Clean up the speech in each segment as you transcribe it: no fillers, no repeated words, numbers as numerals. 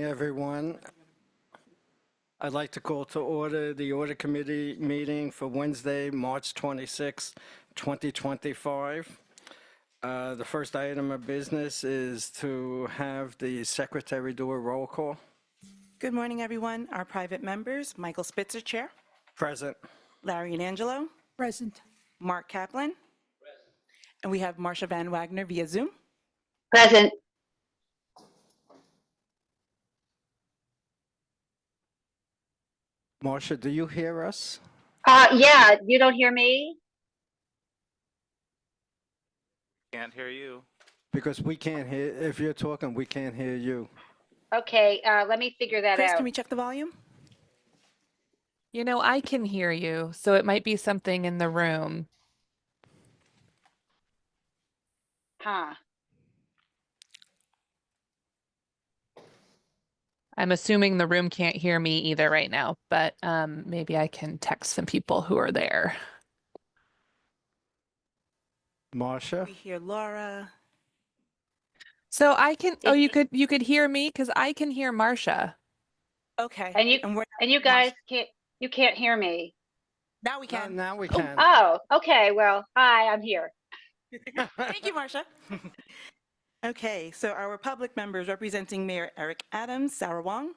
everyone. I'd like to call to order the Audit Committee meeting for Wednesday, March 26, 2025. The first item of business is to have the secretary do a roll call. Good morning, everyone. Our private members, Michael Spitzer, Chair. Present. Larry and Angelo. Present. Mark Kaplan. Present. And we have Marcia Van Wagner via Zoom. Present. Marcia, do you hear us? Yeah, you don't hear me? Can't hear you. Because we can't hear, if you're talking, we can't hear you. Okay, let me figure that Chris, out. can we check the volume? You know, I can hear you, so it might be something in the room. Huh. I'm assuming the room can't hear me either right now, but maybe I can text some people who are there. Marcia? We hear Laura. So I can, oh, you could hear me because I can hear Marcia. Okay. And you guys can't hear me. Now we can. Now we can. Oh, okay. Well, hi, I'm here. Thank you, Marcia. Okay, so our public members representing Mayor Eric Adams, Sarah Wong.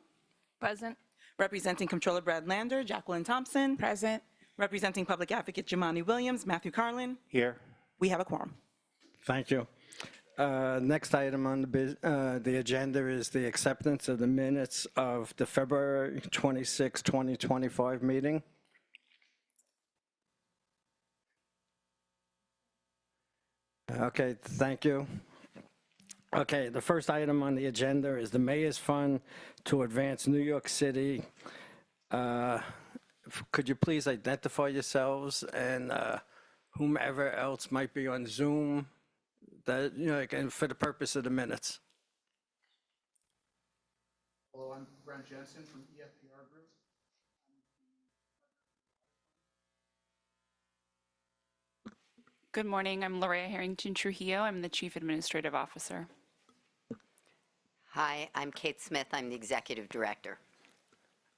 Present. Representing Comptroller Brad Lander, Jacqueline Thompson. Present. Representing Public Advocate Jimani Williams, Matthew Carlin. Here. We have a quorum. Thank you. Next item on the agenda is the acceptance of the minutes of the February 26, 2025 meeting. Okay, thank you. Okay, the first item on the agenda is the Mayor's Fund to Advance New York City. Could you please identify yourselves and whomever else might be on Zoom, that, you know, again, for the purpose of the minutes. Hello, I'm Brent Jensen from EFPR Group. Good morning. I'm Lorena Harrington Trujillo. I'm the Chief Administrative Officer. Hi, I'm Kate Smith. I'm the Executive Director.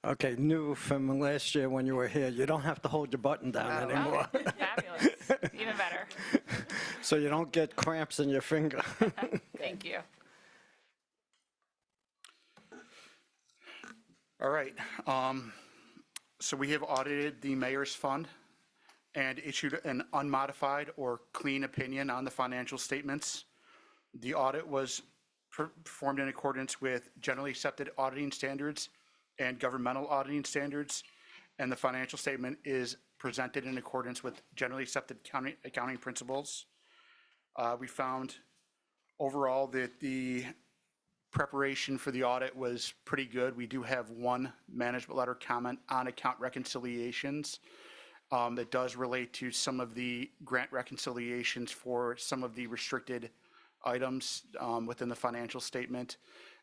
Okay, new from last year when you were here, you don't have to hold your button down anymore. Fabulous. Even better. So you don't get cramps in your finger. Thank you. All right. So we have audited the Mayor's Fund and issued an unmodified or clean opinion on the financial statements. The audit was performed in accordance with generally accepted auditing standards and governmental auditing standards, and the financial statement is presented in accordance with generally accepted accounting principles. We found overall that the preparation for the audit was pretty good. We do have one management letter comment on account reconciliations that does relate to some of the grant reconciliations for some of the restricted items within the financial statement.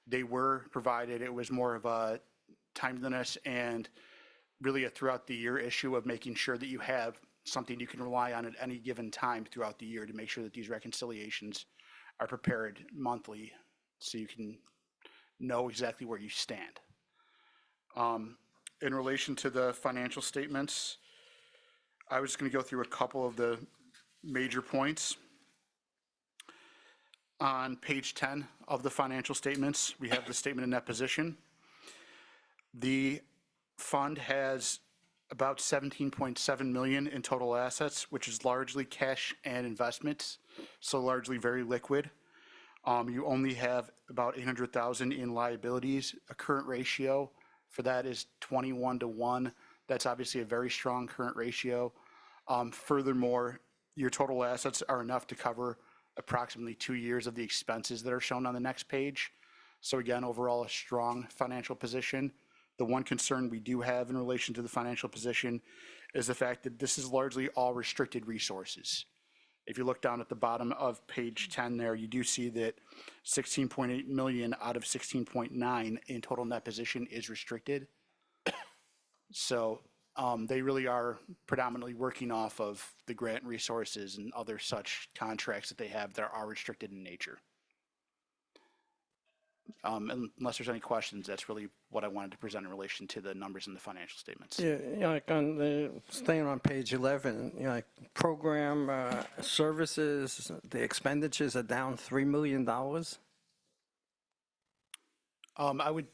They were provided. It was more of a timeliness and really a throughout the year issue of making sure that you have something you can rely on at any given time throughout the year to make sure that these reconciliations are prepared monthly so you can know exactly where you stand. In relation to the financial statements, I was going to go through a couple of the major points. On page 10 of the financial statements, we have the statement of net position. The fund has about 17.7 million in total assets, which is largely cash and investments, so largely very liquid. You only have about 800,000 in liabilities. A current ratio for that is 21-1. That's obviously a very strong current ratio. Furthermore, your total assets are enough to cover approximately 2 years of the expenses that are shown on the next page. So again, overall, a strong financial position. The one concern we do have in relation to the financial position is the fact that this is largely all restricted resources. If you look down at the bottom of page 10 there, you do see that 16.8 million out of 16.9 in total net position is restricted. So they really are predominantly working off of the grant resources and other such contracts that they have that are restricted in nature. Unless there's any questions, that's really what I wanted to present in relation to the numbers in the financial statements. Yeah, like on the, staying on page 11, like program services, the expenditures are down $3 million. I would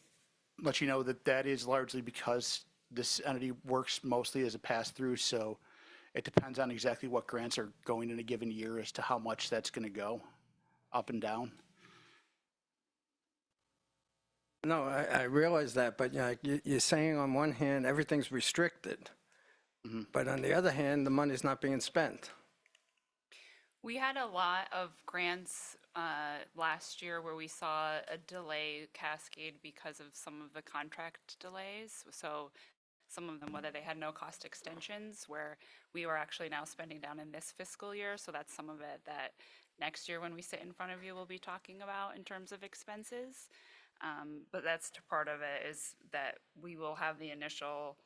let you know that that is largely because this entity works mostly as a pass-through, so it depends on exactly what grants are going in a given year as to how much that's going to go up and down. No, I realize that, but you're saying on one hand, everything's restricted. But on the other hand, the money's not being spent. We had a lot of grants last year where we saw a delay cascade because of some of the contract delays. So some of them, whether they had no cost extensions, where we were actually now spending down in this fiscal year. So that's some of it that next year when we sit in front of you, we'll be talking about in terms of expenses. But that's part of it, is that we will have the initial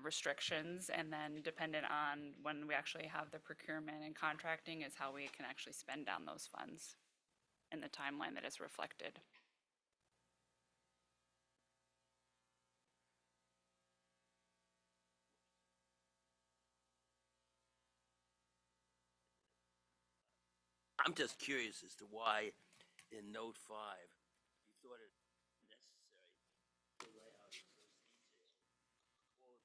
restrictions, and then dependent on when we actually have the procurement and contracting is how we can actually spend down those funds in the timeline that is reflected. I'm just curious as to why in note 5, you thought it necessary to lay out in those details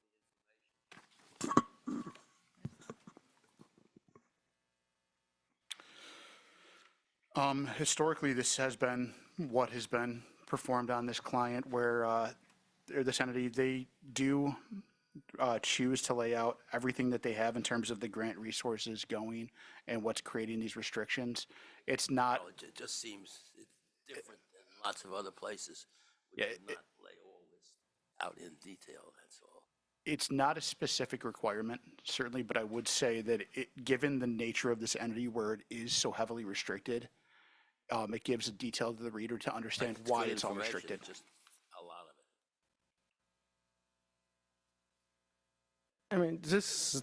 all of the Historically, this has been what has been performed on this client, where or this entity, they do choose to lay out everything that they have in terms of the grant resources going and what's creating these restrictions. It's not, Well, it just seems it's different than lots of other places, which Yeah, do not lay all this out in detail, that's all. it's not a specific requirement, certainly, but I would say that given the nature of this entity where it is so heavily restricted, it gives a detail to the reader to understand It's why good it's all information, restricted. Just a lot of it. I mean, this,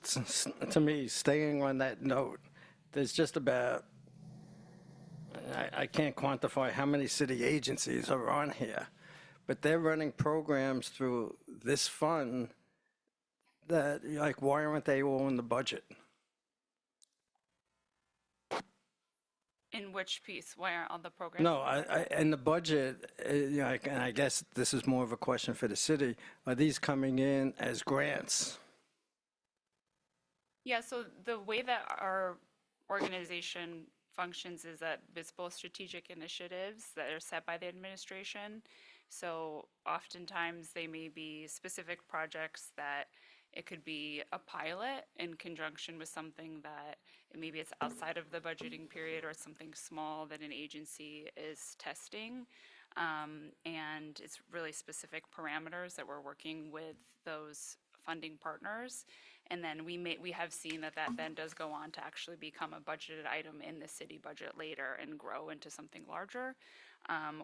to me, staying on that note, there's just about, I can't quantify how many city agencies are on here, but they're running programs through this fund that, like, why aren't they all in the budget? In which piece? Why aren't all the programs? No, in the budget, and I guess this is more of a question for the city, are these coming in as grants? Yeah, so the way that our organization functions is that it's both strategic initiatives that are set by the administration. So oftentimes they may be specific projects that it could be a pilot in conjunction with something that maybe it's outside of the budgeting period, or something small that an agency is testing. And it's really specific parameters that we're working with those funding partners. And then we have seen that then does go on to actually become a budgeted item in the city budget later and grow into something larger.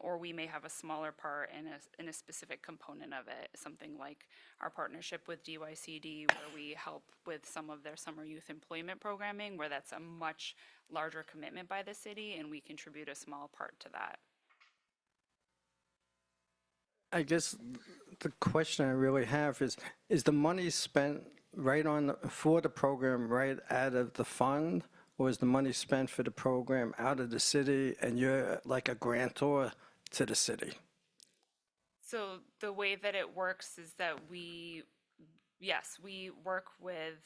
Or we may have a smaller part in a specific component of it, something like our partnership with DYCD, where we help with some of their summer youth employment programming, where that's a much larger commitment by the city, and we contribute a small part to that. I guess the question I really have is the money spent right for the program right out of the fund? Or is the money spent for the program out of the city and you're like a grantor to the city? So the way that it works is that we work with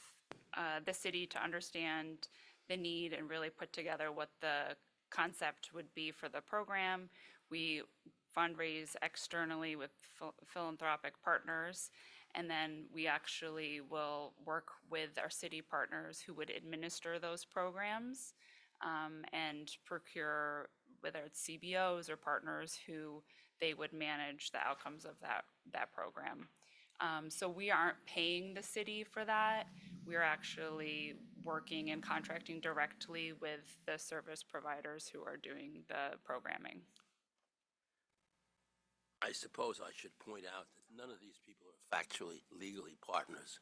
the city to understand the need and really put together what the concept would be for the program. We fundraise externally with philanthropic partners, and then we actually will work with our city partners who would administer those programs, and procure, whether it's CBOs or partners who they would manage the outcomes of that program. So we aren't paying the city for that. We're actually working and contracting directly with the service providers who are doing the programming. I suppose I should point out that none of these people are factually, legally partners.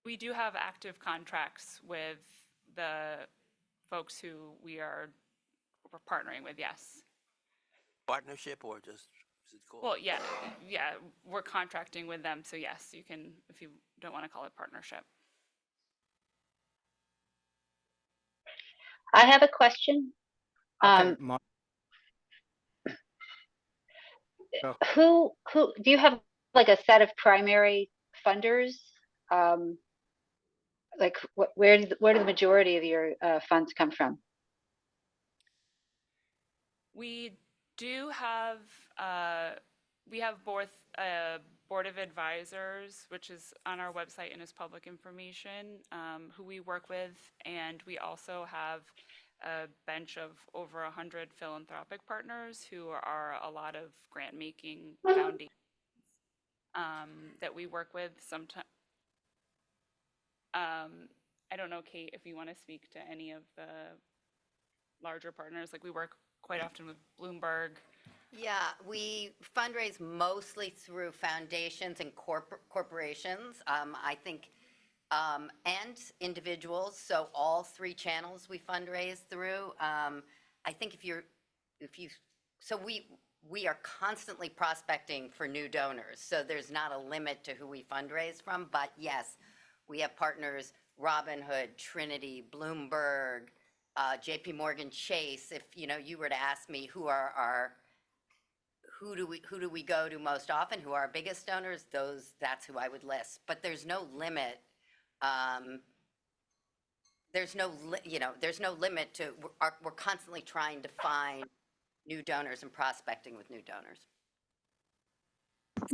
We do have active contracts with the folks who we're partnering with, yes. partnership or just, is it called? Well, yeah, we're contracting with them, so yes, you can, if you don't want to call it partnership. I have a question. Okay, Mar- go. Who, do you have like a set of primary funders? Um, Like, where do the majority of your funds come from? We do have, we have both a board of advisors, which is on our website and is public information, who we work with. And we also have a bench of over 100 philanthropic partners who are a lot of grant-making foundations that we work with sometimes. I don't know, Kate, if you want to speak to any of the larger partners. Like we work quite often with Bloomberg. Yeah, we fundraise mostly through foundations and corporations, I think, and individuals. So all three channels we fundraise through. I think so we are constantly prospecting for new donors. So there's not a limit to who we fundraise from. But yes, we have partners: Robinhood, Trinity, Bloomberg, J.P. Morgan Chase. If you were to ask me who do we go to most often, who are our biggest donors, that's who I would list. But there's no limit. There's no limit to, we're constantly trying to find new donors and prospecting with new donors.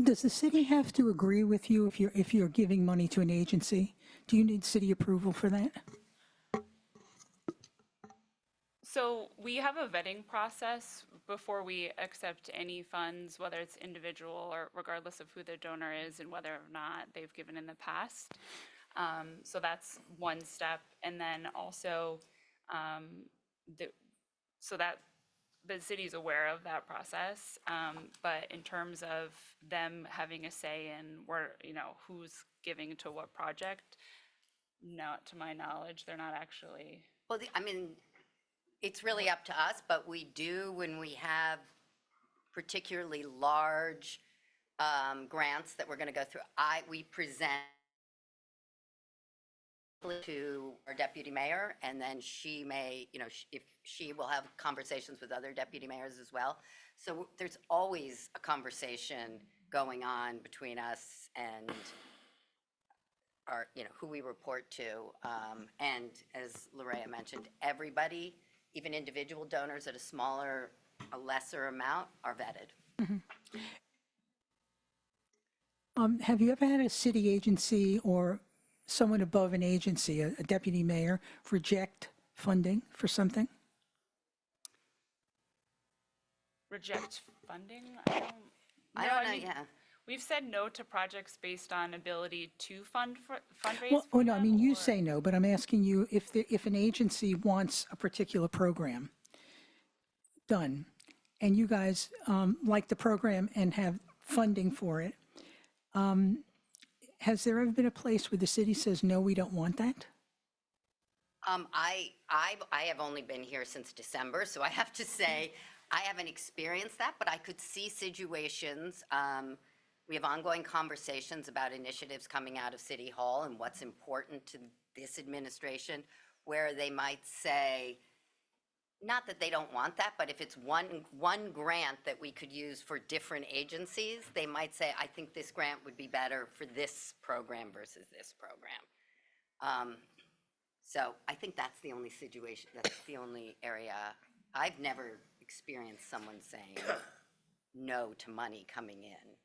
Does the city have to agree with you if you're giving money to an agency? Do you need city approval for that? So we have a vetting process before we accept any funds, whether it's individual or regardless of who the donor is and whether or not they've given in the past. So that's one step. And then also, so that the city's aware of that process. But in terms of them having a say in who's giving to what project, not to my knowledge, they're not actually. Well, it's really up to us, but we do when we have particularly large grants that we're going to go through. We present to our deputy mayor, and then she may, if she will have conversations with other deputy mayors as well. So there's always a conversation going on between us and our, who we report to. And as Loraya mentioned, everybody, even individual donors at a lesser amount, are vetted. Have you ever had a city agency or someone above an agency, a deputy mayor, reject funding for something? Reject funding? I don't know, yeah. We've said no to projects based on ability to fundraise. Well, for no, I them, mean, you or- say no, but I'm asking you if an agency wants a particular program done, and you guys like the program and have funding for it, has there ever been a place where the city says, no, we don't want that? I have only been here since December, so I have to say I haven't experienced that, but I could see situations. We have ongoing conversations about initiatives coming out of City Hall and what's important to this administration, where they might say, not that they don't want that, but if it's one grant that we could use for different agencies, they might say, I think this grant would be better for this program versus this program. So I think that's the only situation, that's the only area. I've never experienced someone saying no to money coming in.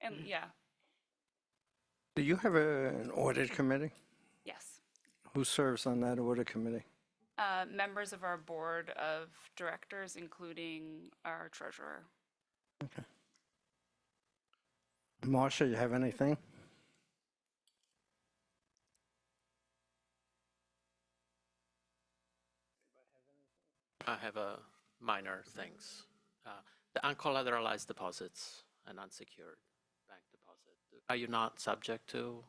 And yeah, Do you have an audit committee? yes. Who serves on that audit committee? Members of our board of directors, including our treasurer. Marcia, you have anything? I have minor things. The uncollateralized deposits and unsecured bank deposit. Are you not subject to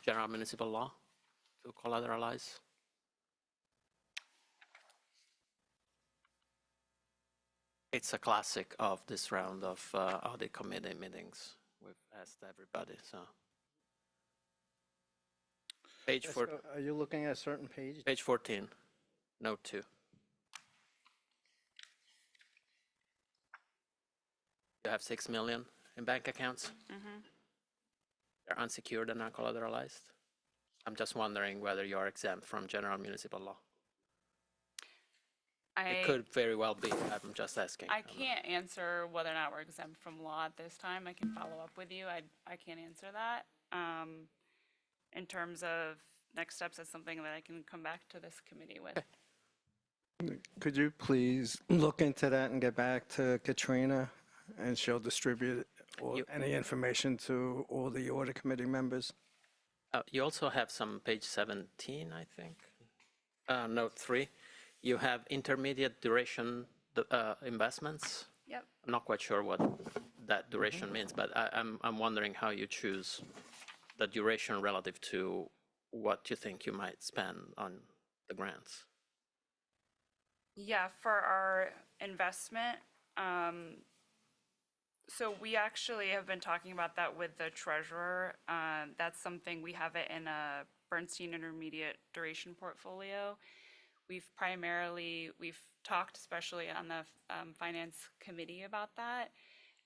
general municipal law to collateralize? It's a classic of this round of audit committee meetings. We've asked everybody, so. Page four, Are you looking at a certain page? page 14, note 2. You have 6 million in bank accounts? They're unsecured and uncollateralized? I'm just wondering whether you're exempt from general municipal law. It could very well be, I'm just asking. I can't answer whether or not we're exempt from law at this time. I can follow up with you. I can't answer that. In terms of next steps, that's something that I can come back to this committee with. Could you please look into that and get back to Katrina, and she'll distribute any information to all the audit committee members? You also have some page 17, I think. Note 3, you have intermediate duration investments. Yep. I'm not quite sure what that duration means, but I'm wondering how you choose the duration relative to what you think you might spend on the grants. Yeah, for our investment, so we actually have been talking about that with the treasurer. That's something, we have it in a Bernstein intermediate duration portfolio. We've talked especially on the finance committee about that,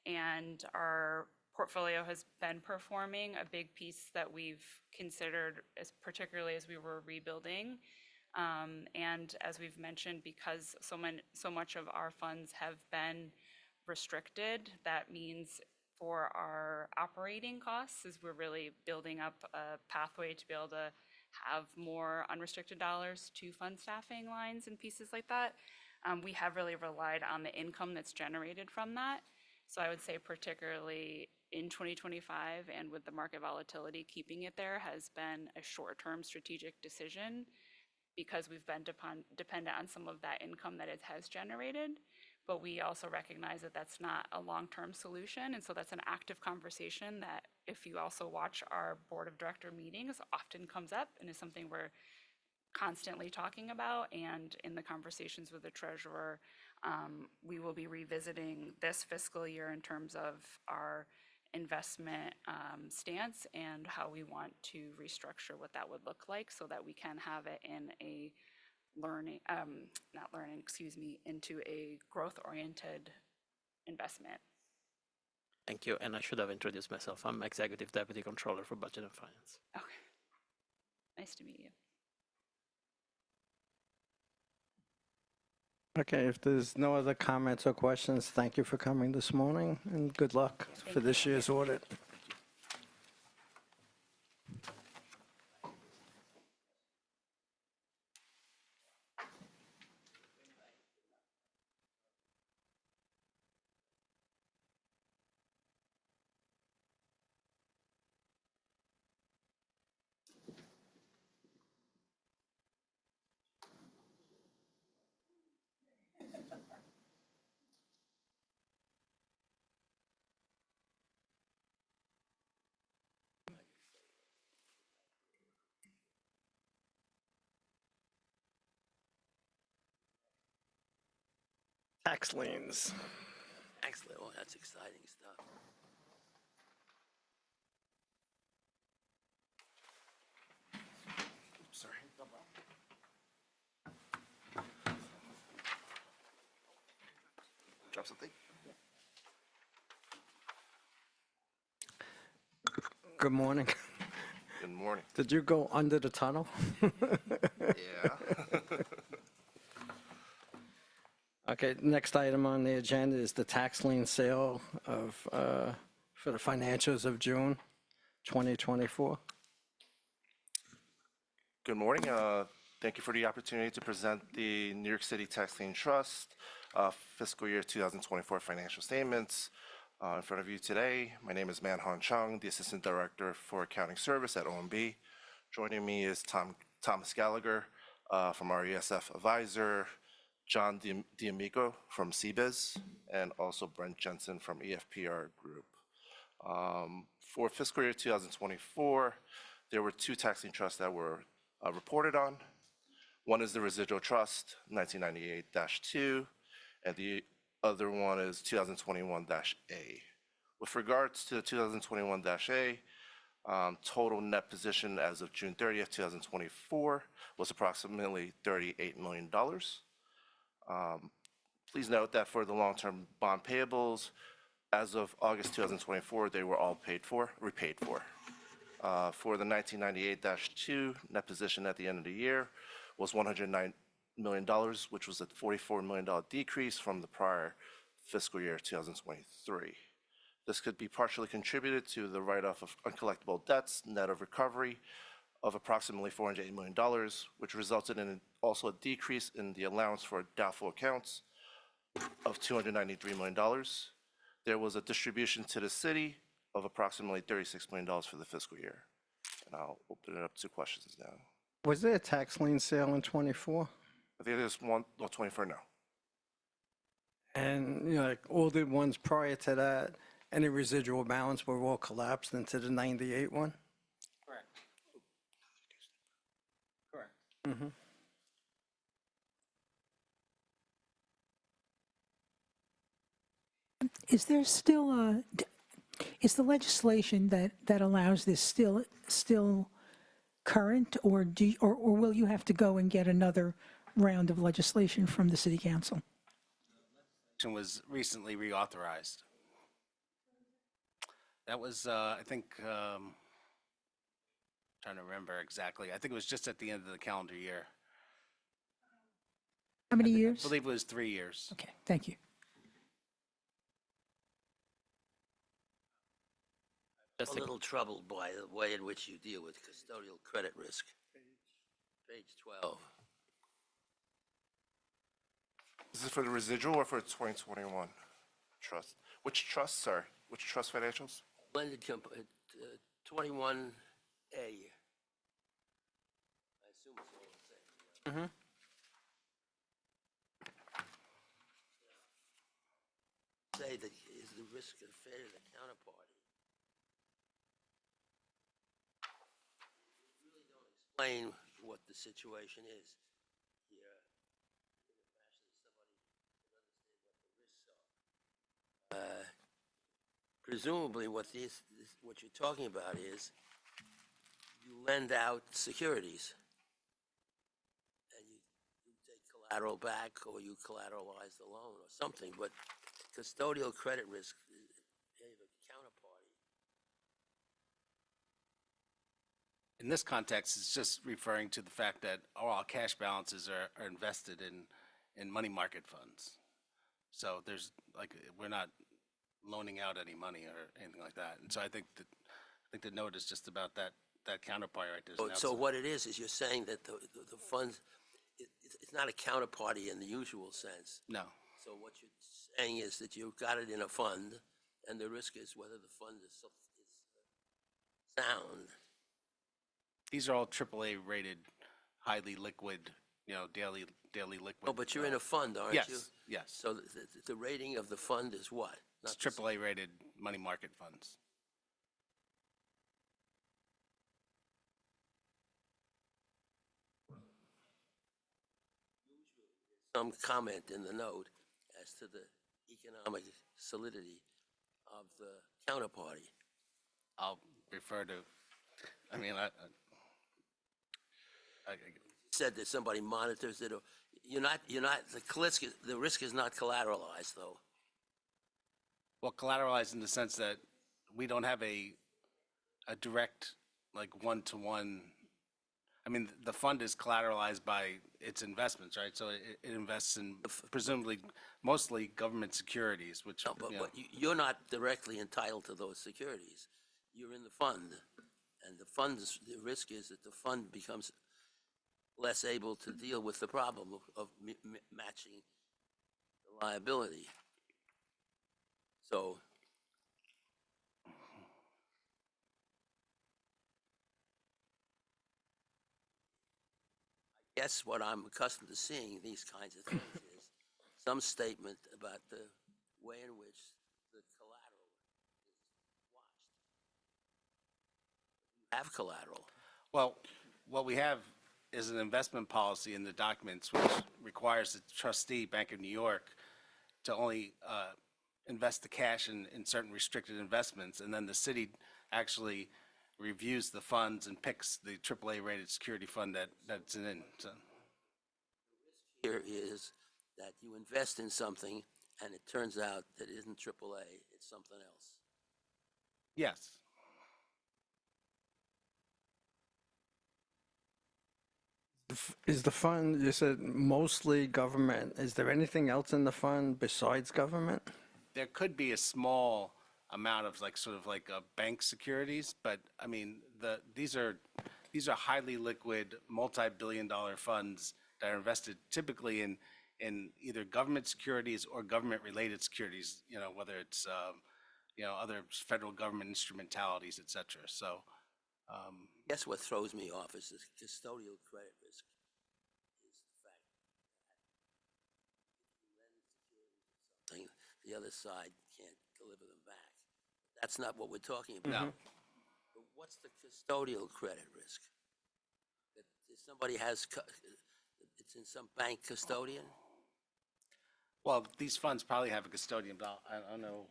and our portfolio has been performing. A big piece that we've considered, particularly as we were rebuilding, and as we've mentioned, because so much of our funds have been restricted, that means for our operating costs, is we're really building up a pathway to be able to have more unrestricted dollars to fund staffing lines and pieces like that. We have really relied on the income that's generated from that. So I would say particularly in 2025 and with the market volatility, keeping it there has been a short-term strategic decision, because we've been dependent on some of that income that it has generated. But we also recognize that that's not a long-term solution. And so that's an active conversation that, if you also watch our board of director meetings, often comes up and is something we're constantly talking about. And in the conversations with the treasurer, we will be revisiting this fiscal year in terms of our investment stance and how we want to restructure what that would look like, so that we can have it in a into a growth-oriented investment. Thank you, and I should have introduced myself. I'm Executive Deputy Controller for Budget and Finance. Okay. Nice to meet you. Okay, if there's no other comments or questions, thank you for coming this morning, and good luck for this year's audit. Tax liens. Excellent. Oh, that's exciting stuff. Sorry. Drop something? Good morning. Good morning. Did you go under the tunnel? Yeah. Okay, next item on the agenda is the tax lien sale of, for the financials of June 2024. Good morning. Thank you for the opportunity to present the New York City Tax Lien Trust fiscal year 2024 financial statements in front of you today. My name is Man-Han Chung, the Assistant Director for Accounting Service at OMB. Joining me is Thomas Gallagher from our ESF Advisor, John D'Amico from CBIZ, and also Brent Jensen from EFPR Group. For fiscal year 2024, there were 2 tax lien trusts that were reported on. One is the Residual Trust 1998-2, and the other one is 2021-A. With regards to the 2021-A, total net position as of June 30th, 2024 was approximately $38 million. Please note that for the long-term bond payables, as of August 2024, they were all repaid for. For the 1998-2, net position at the end of the year was $109 million, which was a $44 million decrease from the prior fiscal year 2023. This could be partially contributed to the write-off of uncollectible debts, net of recovery, of approximately $408 million, which resulted in also a decrease in the allowance for doubtful accounts of $293 million. There was a distribution to the city of approximately $36 million for the fiscal year. And I'll open it up to questions now. Was there a tax lien sale in '24? I think there's one, no, 24 now. And, you know, like all the ones prior to that, any residual balance were all collapsed into the 98 one? Correct. Correct. Mm-hmm. Is there still is the legislation that allows this still current, or or will you have to go and get another round of legislation from the city council? Was recently reauthorized. That was, I think, trying to remember exactly. I think it was just at the end of the calendar year. How many years? I believe it was 3 years. Okay, thank you. Just A little troubled by the way in which you deal with custodial credit risk. Page 12. Is this for the residual or for 2021 trust? Which trust, sir? Which trust financials? Blended 21A. I assume it's all the same. Mm-hmm. Say that is the risk unfair to the counterparty. You really don't explain what the situation is here in a fashion that somebody can understand what the risks are. Presumably what what you're talking about is you lend out securities and you take collateral back or you collateralize the loan or something, but custodial credit risk, you have a counterparty. In this context, it's just referring to the fact that all our cash balances are invested in money market funds. So there's like, we're not loaning out any money or anything like that. And so I think the note is just about that counterparty right there. So what it is you're saying that the funds, it's not a counterparty in the usual sense. No. So what you're saying is that you've got it in a fund, and the risk is whether the fund is sound. These are all AAA rated, highly liquid, daily liquid. Oh, but you're in a fund, aren't yes, you? Yes. So the rating of the fund is what? It's AAA rated money market funds. Some comment in the note as to the economic solidity of the counterparty. I'll refer to, Said that somebody monitors it. The risk is not collateralized, though. well, collateralized in the sense that we don't have a direct, like, one-to-one. The fund is collateralized by its investments, right? So it invests in presumably mostly government securities, which, No, but you're not directly entitled to those securities. You're in the fund, and the risk is that the fund becomes less able to deal with the problem of matching the liability. So I guess what I'm accustomed to seeing these kinds of things is some statement about the way in which the collateral is watched. You have collateral. well, what we have is an investment policy in the documents which requires the trustee, Bank of New York, to only invest the cash in certain restricted investments, and then the city actually reviews the funds and picks the AAA rated security fund that's in. So, Here is that you invest in something and it turns out that it isn't AAA, it's something else. yes. Is the fund, you said mostly government, is there anything else in the fund besides government? There could be a small amount of like sort of like bank securities, but I mean these are highly liquid, multi-billion-dollar funds that are invested typically in either government securities or government-related securities. You know, whether it's other federal government instrumentalities, et cetera. So. Guess what throws me off is the custodial credit risk. Is the fact that if you lend securities or something, the other side can't deliver them back. That's not what we're talking about. No. But what's the custodial credit risk? That if somebody has, it's in some bank custodian? Well, these funds probably have a custodian, but I don't know.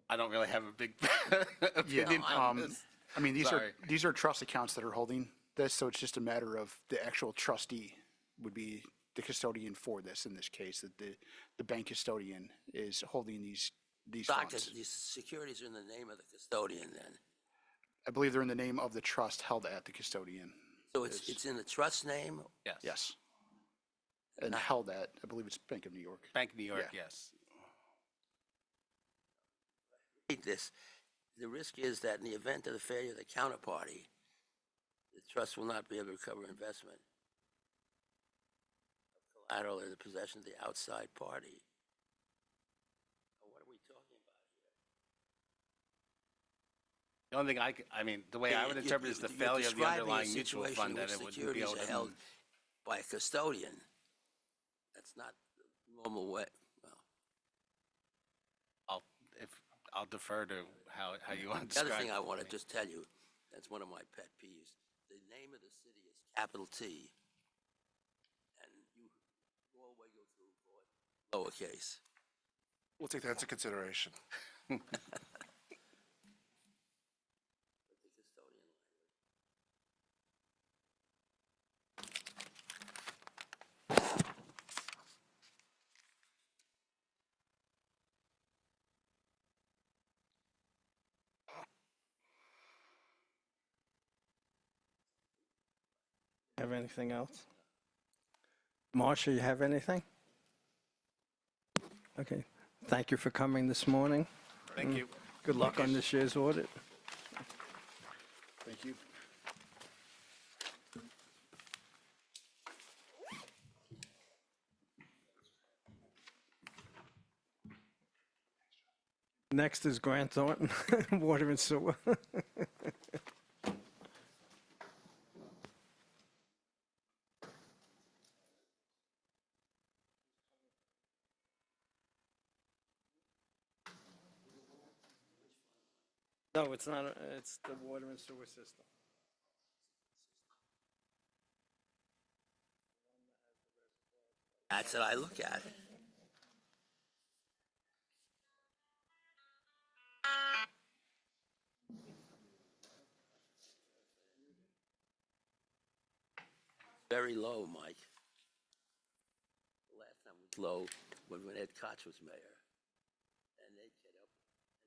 I don't really have a big opinion on this. I mean, Sorry. these are trust accounts that are holding this, so it's just a matter of the actual trustee would be the custodian for this in this case, that the bank custodian is holding these funds. These securities are in the name of the custodian then. I believe they're in the name of the trust held at the custodian. So it's in the trust name? Yes. Yes. And held at, I believe it's Bank of New York. Bank of New York, Yeah. yes. Read this. The risk is that in the event of the failure of the counterparty, the trust will not be able to recover investment of collateral in the possession of the outside party. What are we talking about here? The only thing I mean, the way I would interpret is the You're failure of the describing a underlying mutual situation fund in that which it wouldn't be securities able are to. held by a custodian. That's not the normal way. Well, I'll defer to how you want to the describe other thing it. I want to just tell you, that's one of my pet peeves. The name of the city is capital T, and you always go through lowercase. We'll take that into consideration. But the custodian language. Have anything else? Marcia, you have anything? Okay, thank you for coming this morning. Thank you. Good luck on this year's audit. Thank you. Next is Grant Thornton, Water and Sewer. No, it's not, it's the water and sewer system. That's what I look at. Very low, Mike. The last time it was low when Ed Koch was mayor. And they get up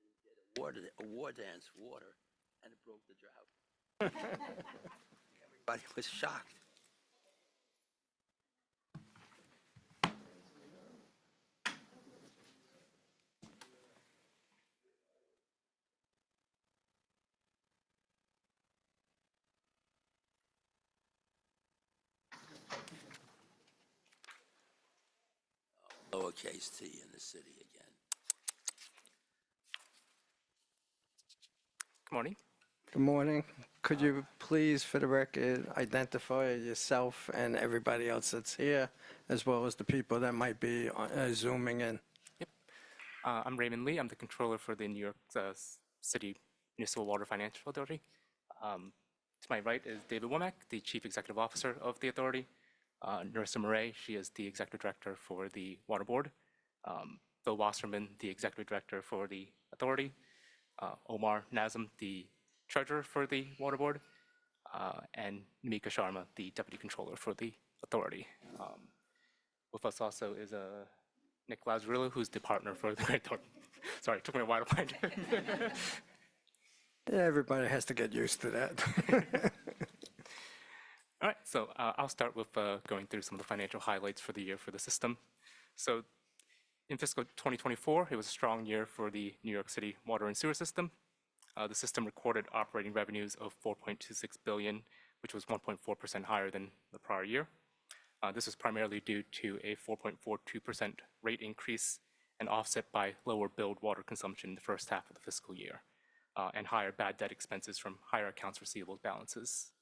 and did a war dance water, and it broke the drought. Everybody was shocked. Lowercase t in the city again. Good morning. Good morning. Could you please, for the record, identify yourself and everybody else that's here, as well as the people that might be Zooming in? I'm Raymond Lee. I'm the controller for the New York City Municipal Water Financial Authority. To my right is David Womack, the Chief Executive Officer of the authority. Narissa Murray, she is the Executive Director for the Water Board. Bill Wasserman, the Executive Director for the Authority. Omar Nazem, the Treasurer for the Water Board. And Mika Sharma, the Deputy Controller for the Authority. With us also is Nick Lazarillo, who's the partner for the Great Authority. Sorry, it took me a while to find it. Everybody has to get used to that. All right, so I'll start with going through some of the financial highlights for the year for the system. So in fiscal 2024, it was a strong year for the New York City water and sewer system. The system recorded operating revenues of $4.26 billion, which was 1.4% higher than the prior year. This was primarily due to a 4.42% rate increase and offset by lower billed water consumption in the first half of the fiscal year, and higher bad debt expenses from higher accounts receivable balances.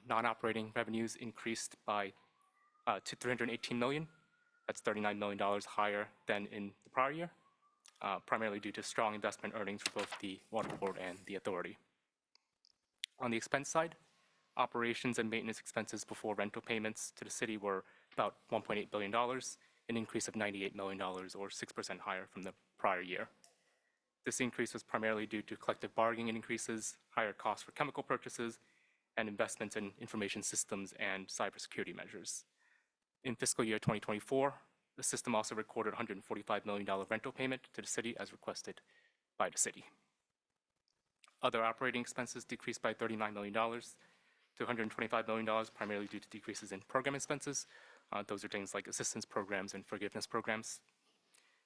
Non-operating revenues increased by to $318 million. That's $39 million higher than in the prior year, primarily due to strong investment earnings for both the Water Board and the Authority. On the expense side, operations and maintenance expenses before rental payments to the city were about $1.8 billion, an increase of $98 million, or 6% higher from the prior year. This increase was primarily due to collective bargaining increases, higher costs for chemical purchases, and investments in information systems and cybersecurity measures. In fiscal year 2024, the system also recorded a $145 million rental payment to the city as requested by the city. Other operating expenses decreased by $39 million to $125 million, primarily due to decreases in program expenses. Those are things like assistance programs and forgiveness programs,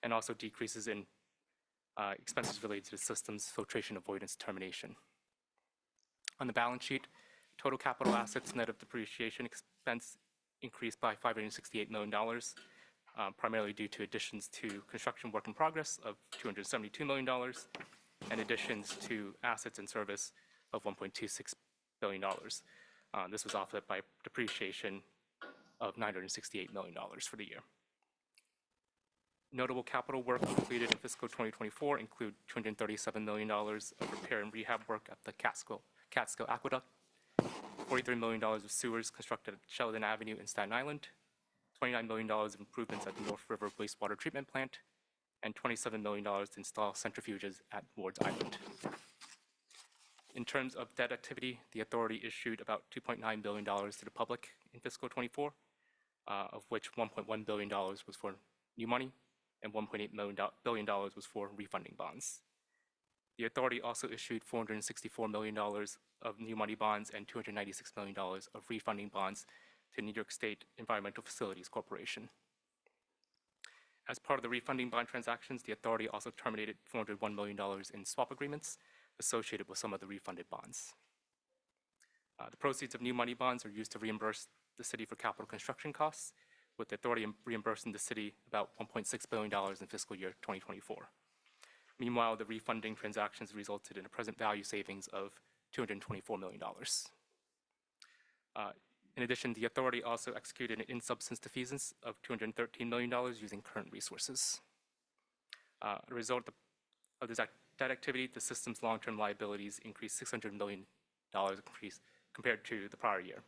and also decreases in expenses related to the system's filtration avoidance termination. On the balance sheet, total capital assets net of depreciation expense increased by $568 million, primarily due to additions to construction work in progress of $272 million and additions to assets in service of $1.26 billion. This was offset by depreciation of $968 million for the year. Notable capital work completed in fiscal 2024 include $237 million of repair and rehab work at the Catskill Aqueduct, $43 million of sewers constructed at Sheldon Avenue in Staten Island, $29 million of improvements at the North River wastewater treatment plant, and $27 million to install centrifuges at Ward's Island. In terms of debt activity, the authority issued about $2.9 billion to the public in fiscal 24, of which $1.1 billion was for new money and $1.8 billion was for refunding bonds. The authority also issued $464 million of new money bonds and $296 million of refunding bonds to New York State Environmental Facilities Corporation. As part of the refunding bond transactions, the authority also terminated $401 million in swap agreements associated with some of the refunded bonds. The proceeds of new money bonds are used to reimburse the city for capital construction costs, with the authority reimbursing the city about $1.6 billion in fiscal year 2024. Meanwhile, the refunding transactions resulted in a present value savings of $224 million. In addition, the authority also executed an in-substance defeasance of $213 million using current resources. As a result of this debt activity, the system's long-term liabilities increased $600 million compared to the prior year.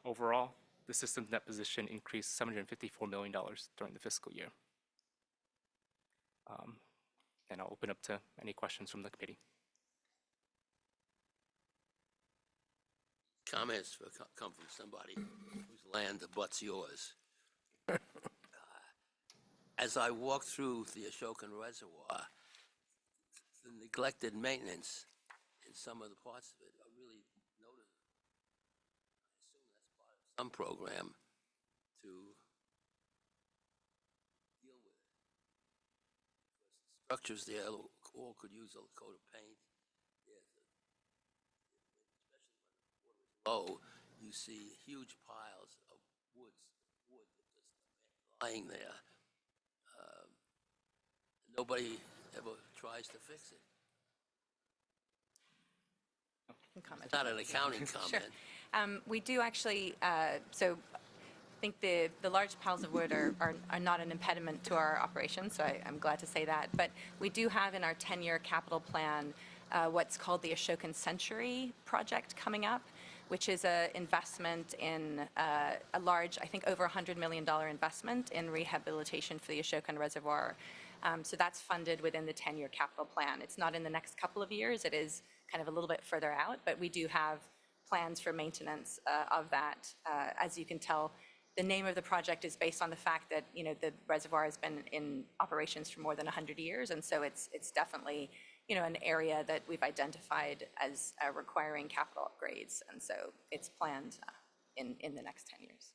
Overall, the system's net position increased $754 million during the fiscal year. And I'll open up to any questions from the committee. Comments come from somebody whose land abuts yours. As I walk through the Ashokan Reservoir, the neglected maintenance in some of the parts of it are really noticeable. I assume that's part of some program to deal with it. Because the structures there all could use a coat of paint. Low, you see huge piles of wood just lying there. Nobody ever tries to fix it. It's not an accounting comment. We do actually, so I think the large piles of wood are not an impediment to our operations, so I'm glad to say that. But we do have in our 10-year capital plan what's called the Ashokan Century project coming up. which is an investment in a large, I think over $100 million investment in rehabilitation for the Ashokan Reservoir. So that's funded within the 10-year capital plan. It's not in the next couple of years. It is kind of a little bit further out, but we do have plans for maintenance of that. As you can tell, the name of the project is based on the fact that, you know, the reservoir has been in operations for more than 100 years, and so it's definitely, you know, an area that we've identified as requiring capital upgrades, and so it's planned in the next 10 years.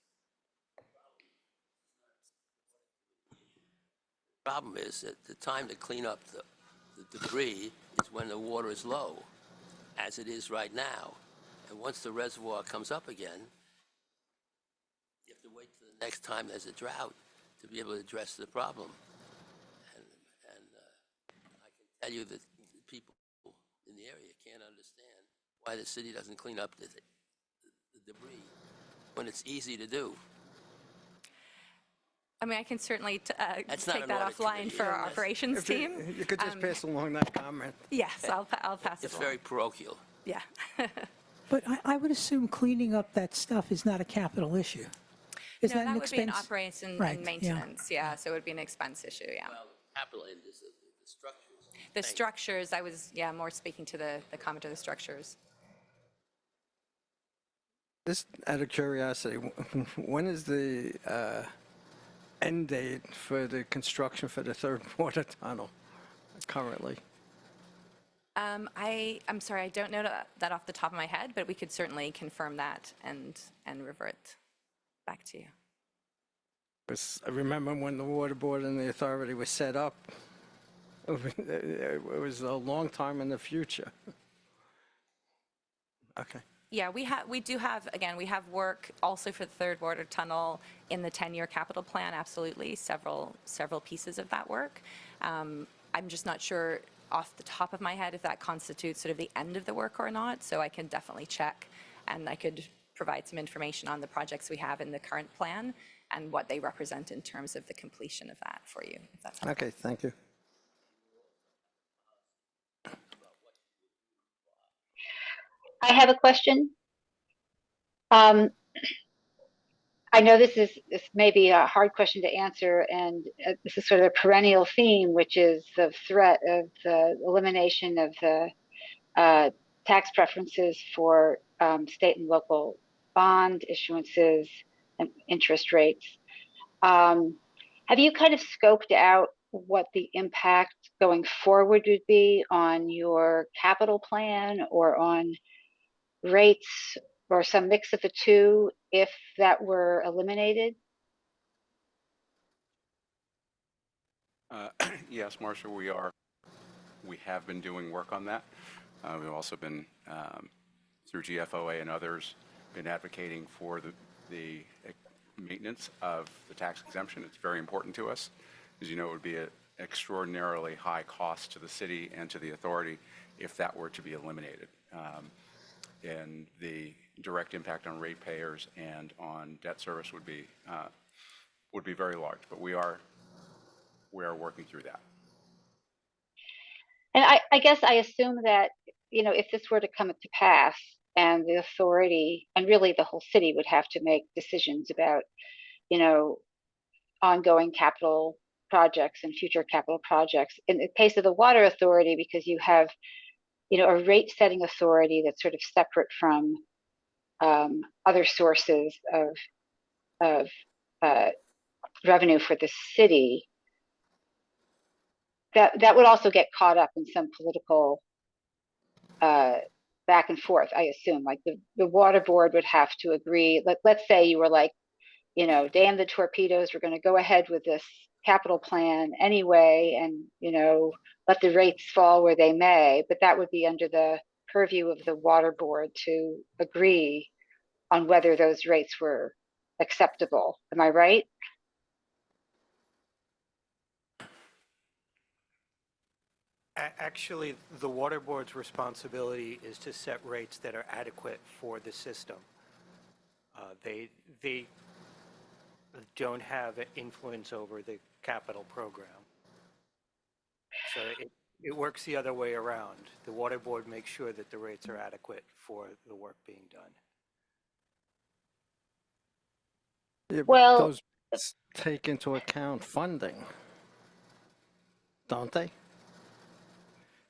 Problem is that the time to clean up the debris is when the water is low, as it is right now. And once the reservoir comes up again, you have to wait till the next time there's a drought to be able to address the problem. And I can tell you that the people in the area can't understand why the city doesn't clean up the debris when it's easy to do. I mean, I can certainly That's not take an that audit offline committee. for our operations If you- team. You could just pass along that comment. Yes, I'll pass it It's along. very parochial. Yeah. But I would assume cleaning up that stuff is not a capital issue. Is No, that that an would be an expense? operation Right, and yeah. maintenance, yeah, so it would be an expense issue, yeah. Well, capital end is the structures. The structures, I was, yeah, more speaking to the comment of the structures. Just out of curiosity, when is the end date for the construction for the third water tunnel currently? I'm sorry, I don't know that off the top of my head, but we could certainly confirm that and revert back to you. 'Cause I remember when the water board and the authority was set up, it was a long time in the future. Okay. Yeah, we do have, again, we have work also for the third water tunnel in the 10-year capital plan, absolutely, several pieces of that work. I'm just not sure off the top of my head if that constitutes sort of the end of the work or not, so I can definitely check, and I could provide some information on the projects we have in the current plan and what they represent in terms of the completion of that for you, if that's helpful. Okay, thank you. I have a question. I know this may be a hard question to answer, and this is sort of a perennial theme, which is the threat of the elimination of the tax preferences for state and local bond issuances and interest rates. Have you kind of scoped out what the impact going forward would be on your capital plan or on rates or some mix of the two if that were eliminated? Yes, Marcia, we have been doing work on that. We've also been, through GFOA and others, been advocating for the maintenance of the tax exemption. It's very important to us. As you know, it would be an extraordinarily high cost to the city and to the authority if that were to be eliminated. And the direct impact on ratepayers and on debt service would be very large. But we are working through that. And I guess I assume that, you know, if this were to come to pass and the authority and really the whole city would have to make decisions about, you know, ongoing capital projects and future capital projects. In the case of the water authority, because you have, you know, a rate setting authority that's sort of separate from other sources of revenue for the city, that would also get caught up in some political back and forth, I assume. Like the water board would have to agree. Let's say you were like, you know, damn the torpedoes, we're going to go ahead with this capital plan anyway, and, you know, let the rates fall where they may. But that would be under the purview of the water board to agree on whether those rates were acceptable. Am I right? Actually, the water board's responsibility is to set rates that are adequate for the system. They don't have an influence over the capital program. So it works the other way around. The water board makes sure that the rates are adequate for the work being done. Yeah, but Well, those take into account funding, don't they?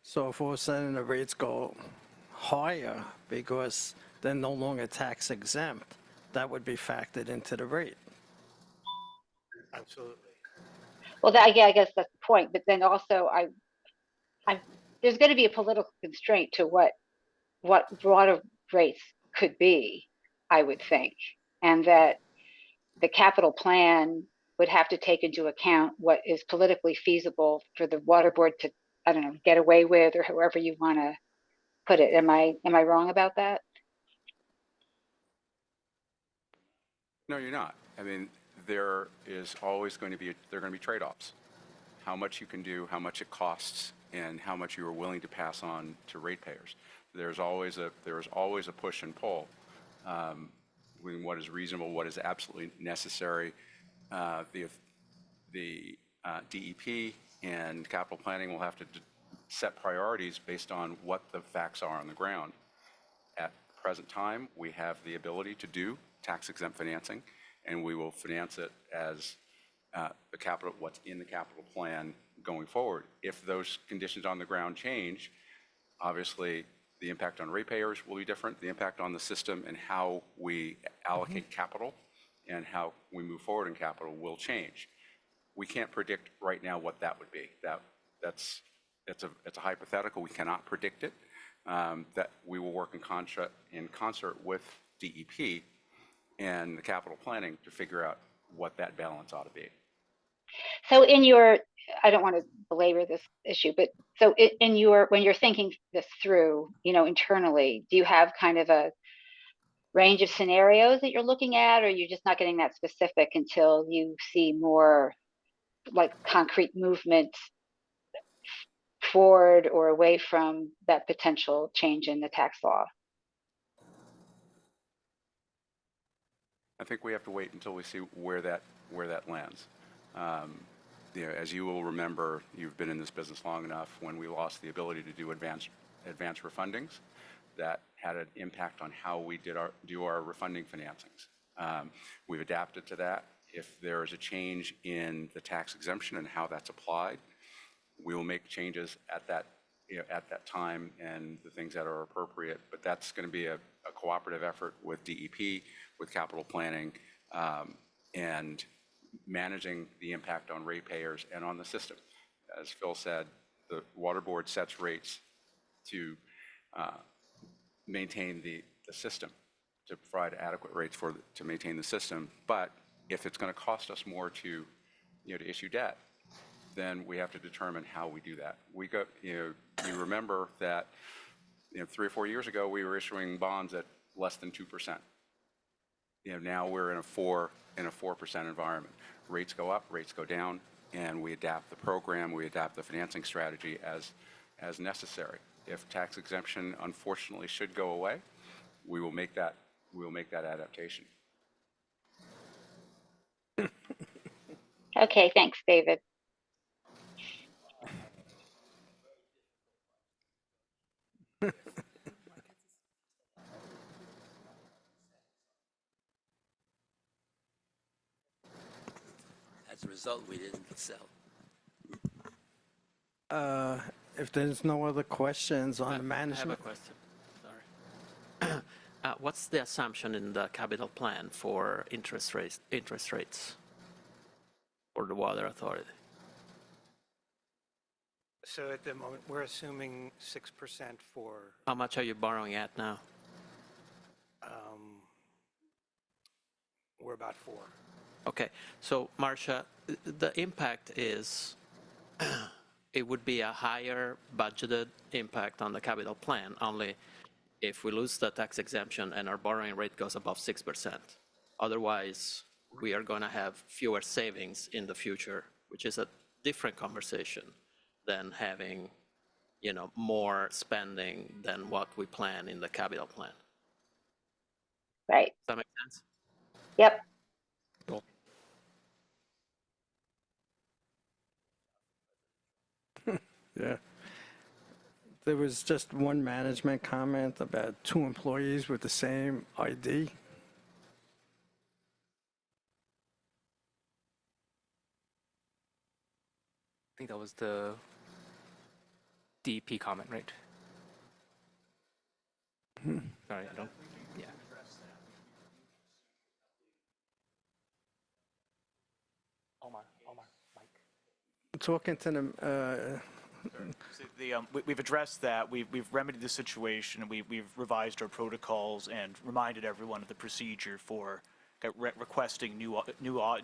So if all of a sudden the rates go higher because they're no longer tax exempt, that would be factored into the rate. Absolutely. well, that, yeah, I guess that's the point. But then also, there's going to be a political constraint to what water rates could be, I would think, and that the capital plan would have to take into account what is politically feasible for the water board to, I don't know, get away with, or however you want to put it. Am I wrong about that? No, you're not. I mean, there is always going to be, there are going to be trade-offs. How much you can do, how much it costs, and how much you are willing to pass on to ratepayers. There's always a push and pull between what is reasonable, what is absolutely necessary. The DEP and capital planning will have to set priorities based on what the facts are on the ground. At the present time, we have the ability to do tax-exempt financing, and we will finance it as what's in the capital plan going forward. If those conditions on the ground change, obviously the impact on ratepayers will be different. The impact on the system and how we allocate capital and how we move forward in capital will change. We can't predict right now what that would be. It's a hypothetical. We cannot predict it. That we will work in concert with DEP and the capital planning to figure out what that balance ought to be. So I don't want to belabor this issue, but so when you're thinking this through, internally, do you have kind of a range of scenarios that you're looking at, or you're just not getting that specific until you see more like concrete movement forward or away from that potential change in the tax law? I think we have to wait until we see where that lands. As you will remember, you've been in this business long enough, when we lost the ability to do advanced refundings, that had an impact on how we do our refunding financings. We've adapted to that. If there is a change in the tax exemption and how that's applied, we will make changes at that time and the things that are appropriate. But that's going to be a cooperative effort with DEP, with capital planning, and managing the impact on ratepayers and on the system. As Phil said, the water board sets rates to maintain the system, to provide adequate rates to maintain the system. But if it's going to cost us more to issue debt, then we have to determine how we do that. You remember that 3 or 4 years ago we were issuing bonds at less than 2%. Now we're in a 4% environment. Rates go up, rates go down, and we adapt the program, we adapt the financing strategy as necessary. If tax exemption unfortunately should go away, we will make that adaptation. Okay, thanks, David. As a result, we didn't sell. If there's no other questions on the I have a management. question. Sorry. What's the assumption in the capital plan for interest rates for the water authority? So at the moment, we're assuming 6% for, How much are you borrowing at now? we're about 4. Okay, so Marcia, the impact is it would be a higher budgeted impact on the capital plan only if we lose the tax exemption and our borrowing rate goes above 6%. Otherwise, we are going to have fewer savings in the future, which is a different conversation than having, more spending than what we plan in the capital plan. Right. Does that make sense? Yep. Cool. Yeah. There was just one management comment about 2 employees with the same ID. was the DEP comment, right? Sorry, I don't. Yeah. Omar, Mike. Talking to them, We've addressed that. We've remedied the situation. We've revised our protocols and reminded everyone of the procedure for requesting new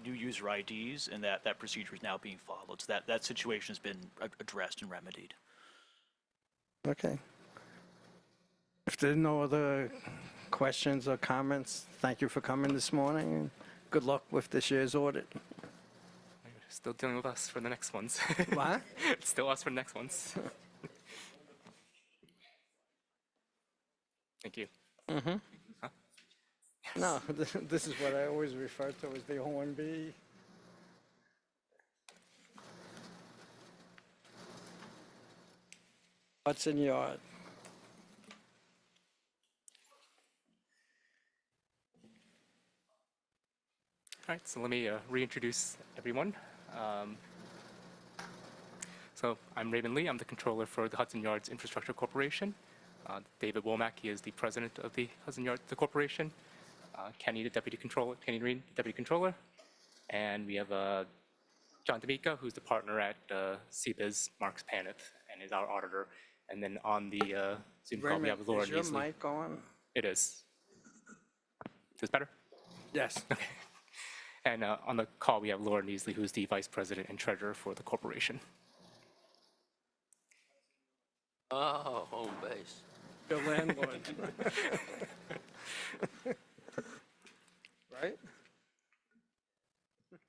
user IDs, and that procedure is now being followed. So that situation has been addressed and remedied. okay. If there are no other questions or comments, thank you for coming this morning, and good luck with this year's audit. Still dealing with us for the next ones. What? Still us for the next ones. Thank you. Mm-hmm. Huh? No, this is what I always refer to as the OMB. Hudson Yard. All right, so let me reintroduce everyone. So I'm Raymond Lee. I'm the controller for the Hudson Yards Infrastructure Corporation. David Womack, he is the president of the Hudson Yards corporation. Kenny, the deputy controller, Kenny Reed, deputy controller. And we have John D'Amica, who's the partner at CBIZ, Marks Paneth, and is our auditor. And then on the Zoom call, we have Laura Is your Neasley. mic on? It is. Is this better? Yes. Okay. And on the call, we have Laura Neasley, who's the vice president and treasurer for the corporation. Oh, home base. Your landlord. Right? All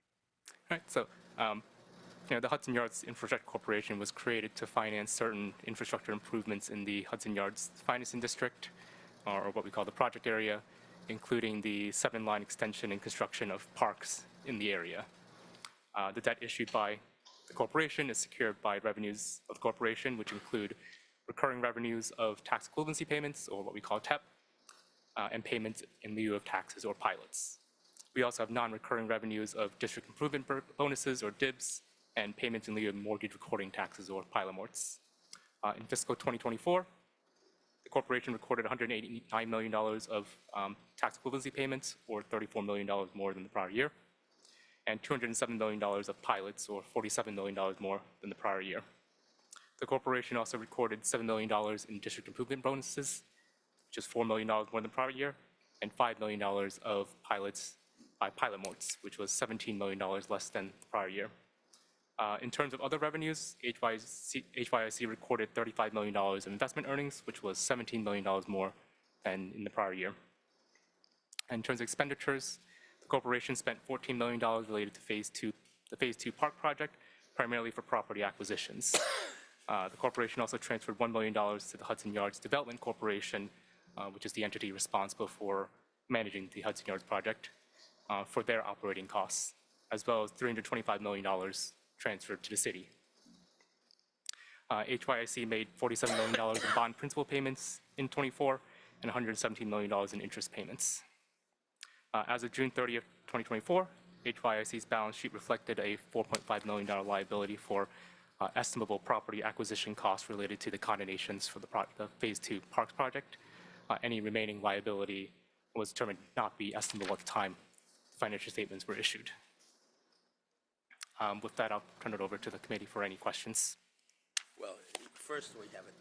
right, so the Hudson Yards Infrastructure Corporation was created to finance certain infrastructure improvements in the Hudson Yards financing district, or what we call the project area, including the 7-line extension and construction of parks in the area. The debt issued by the corporation is secured by revenues of the corporation, which include recurring revenues of tax equivalency payments, or what we call TEP, and payments in lieu of taxes or pilots. We also have non-recurring revenues of district improvement bonuses, or DIBs, and payments in lieu of mortgage recording taxes, or pilot. In fiscal 2024, the corporation recorded $189 million of tax equivalency payments, or $34 million more than the prior year, and $207 million of pilots, or $47 million more than the prior year. The corporation also recorded $7 million in district improvement bonuses, which is $4 million more than the prior year, and $5 million of pilots by pilot modes, which was $17 million less than the prior year. In terms of other revenues, HYIC recorded $35 million of investment earnings, which was $17 million more than in the prior year. In terms of expenditures, the corporation spent $14 million related to the Phase 2 park project, primarily for property acquisitions. The corporation also transferred $1 million to the Hudson Yards Development Corporation, which is the entity responsible for managing the Hudson Yards project, for their operating costs, as well as $325 million transferred to the city. HYIC made $47 million in bond principal payments in 24 and $117 million in interest payments. As of June 30th, 2024, HYIC's balance sheet reflected a $4.5 million liability for estimable property acquisition costs related to the condemnations for the Phase 2 Parks project. Any remaining liability was determined not be estimable at the time the financial statements were issued. With that, I'll turn it over to the committee for any questions. Well, first we have it.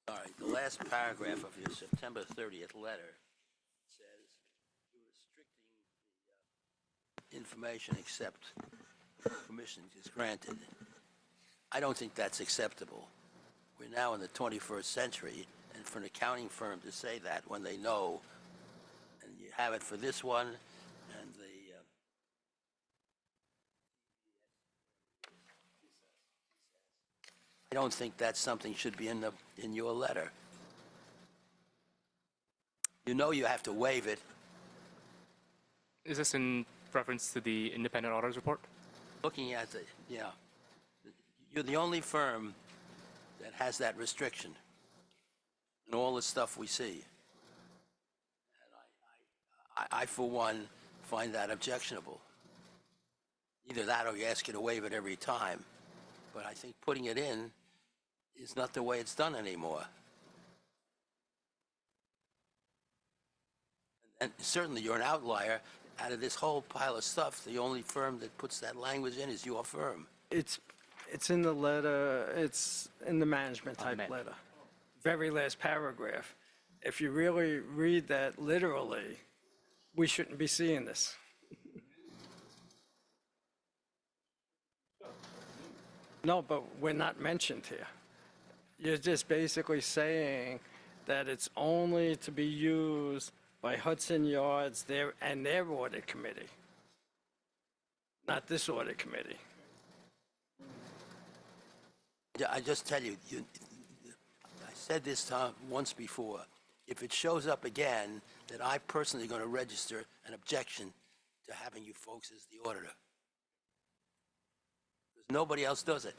Sorry, the last paragraph of your September 30th letter says you're restricting the information except permission is granted. I don't think that's acceptable. We're now in the 21st century, and for an accounting firm to say that when they know, and you have it for this one, and I don't think that's something should be in your letter. You know you have to waive it. Is this in reference to the independent auditor's report? Looking at you're the only firm that has that restriction in all the stuff we see. And I for one, find that objectionable. Either that or you ask you to waive it every time. But I think putting it in is not the way it's done anymore. And certainly you're an outlier. Out of this whole pile of stuff, the only firm that puts that language in is your firm. It's in the letter, it's in the management type letter. Very last paragraph. If you really read that literally, we shouldn't be seeing this. No, but we're not mentioned here. You're just basically saying that it's only to be used by Hudson Yards and their audit committee, not this audit committee. Yeah, I just tell you, I said this time once before. If it shows up again, that I personally going to register an objection to having you folks as the auditor. Because nobody else does it.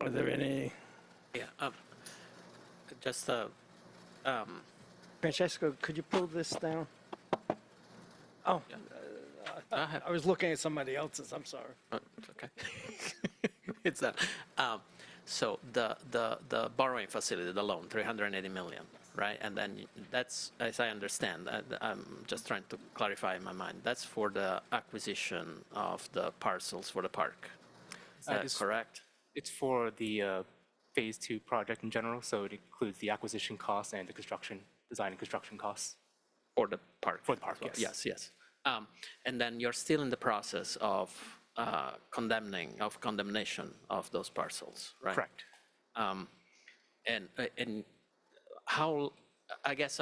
Are there any? Yeah, just Francesco, could you pull this down? Oh, I was looking at somebody else's, I'm sorry. It's okay. It's that. So the borrowing facility, the loan, 380 million, right? And then that's, as I understand, I'm just trying to clarify in my mind, that's for the acquisition of the parcels for the park. Is that correct? It's for the Phase 2 project in general, so it includes the acquisition costs and the construction, design and construction costs. For the park? For the park, yes. Yes, yes. And then you're still in the process of condemnation of those parcels, right? Correct. And how, I guess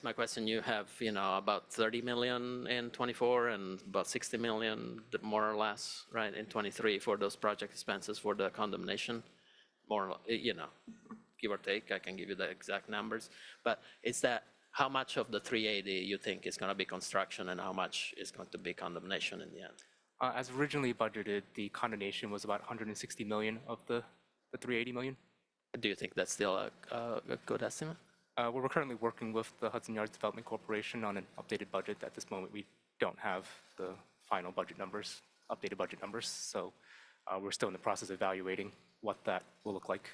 my question, you have, about 30 million in 24 and about 60 million, more or less, right, in 23 for those project expenses for the condemnation, more, give or take. I can give you the exact numbers. But is that, how much of the 380 you think is going to be construction and how much is going to be condemnation in the end? As originally budgeted, the condemnation was about 160 million of the 380 million. Do you think that's still a good estimate? Well, we're currently working with the Hudson Yards Development Corporation on an updated budget. At this moment, we don't have the final budget numbers, updated budget numbers, so we're still in the process of evaluating what that will look like.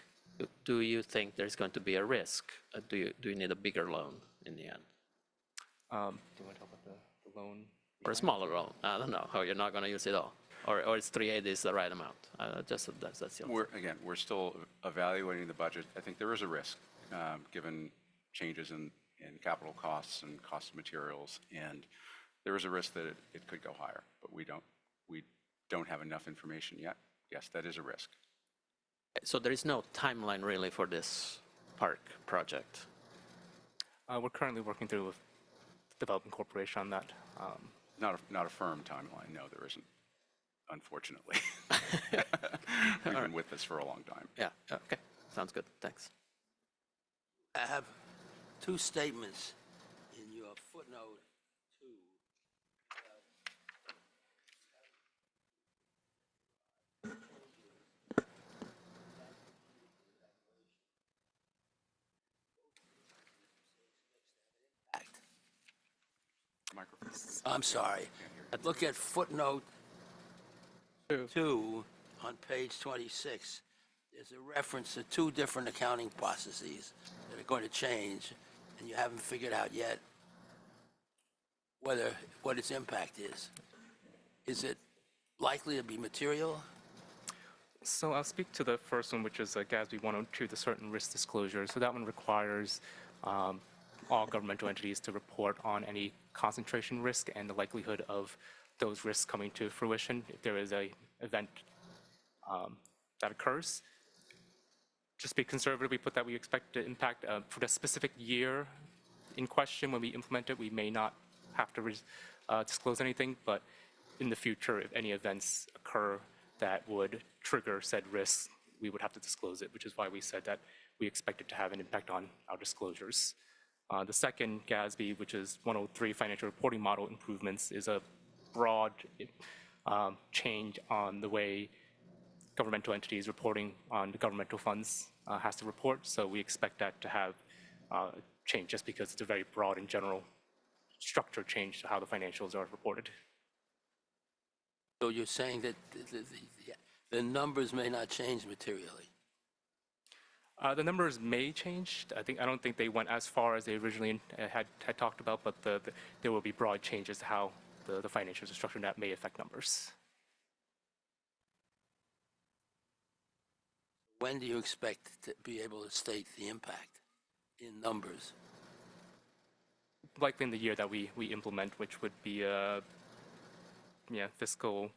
Do you think there's going to be a risk? Do you need a bigger loan in the end? Do you want to talk about the loan? Or a smaller loan? I don't know, how you're not going to use it all? Or is 380 is the right amount? That's the We're still evaluating the budget. I think there is a risk, given changes in capital costs and cost of materials, and there is a risk that it could go higher, but we don't have enough information yet. Yes, that is a risk. So there is no timeline really for this park project? We're currently working through with the Development Corporation on that. Not a firm timeline, no, there isn't, unfortunately. We've been with this for a long time. Yeah, okay, sounds good, thanks. I have two statements in your footnote 2. I'm sorry. Look at footnote 2 on page 26. There's a reference to 2 different accounting processes that are going to change, and you haven't figured out yet what its impact is. Is it likely to be material? So I'll speak to the first one, which is GASB 102, the certain risk disclosure. So that one requires all governmental entities to report on any concentration risk and the likelihood of those risks coming to fruition if there is a event that occurs. Just be conservative, we put that we expect to impact for the specific year in question. When we implement it, we may not have to disclose anything, but in the future, if any events occur that would trigger said risks, we would have to disclose it, which is why we said that we expect it to have an impact on our disclosures. The second GASB, which is 103 financial reporting model improvements, is a broad change on the way governmental entities reporting on the governmental funds has to report. So we expect that to have change just because it's a very broad and general structure change to how the financials are reported. So you're saying that the numbers may not change materially? The numbers may change. I don't think they went as far as they originally had talked about, but there will be broad changes to how the financials are structured that may affect numbers. When do you expect to be able to state the impact in numbers? Likely in the year that we implement, which would be fiscal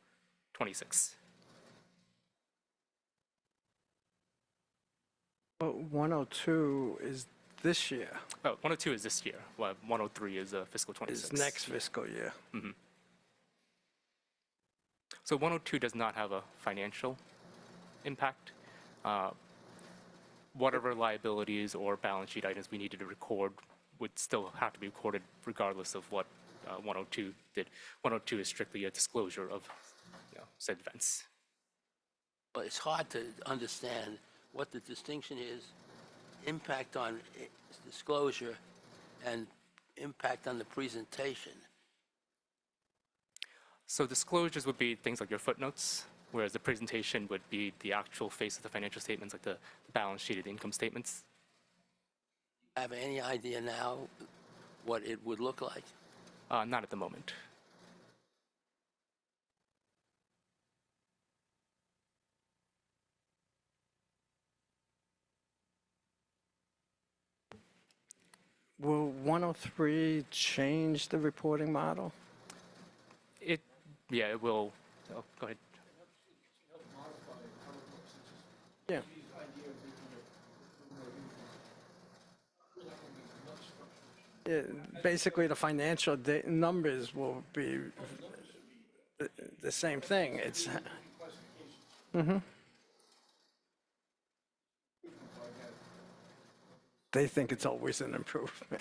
26. Well, 102 is this year. Oh, 102 is this year. Well, 103 is fiscal 26. Is next fiscal year. Mm-hmm. So 102 does not have a financial impact. Whatever liabilities or balance sheet items we needed to record would still have to be recorded regardless of what 102 did. 102 is strictly a disclosure of said events. But it's hard to understand what the distinction is, impact on disclosure and impact on the presentation. So disclosures would be things like your footnotes, whereas the presentation would be the actual face of the financial statements, like the balance sheet and income statements. Have any idea now what it would look like? Not at the moment. Will 103 change the reporting model? It will. Oh, go ahead. Yeah. Yeah, basically, the financial numbers will be the same thing. It's. They think it's always an improvement.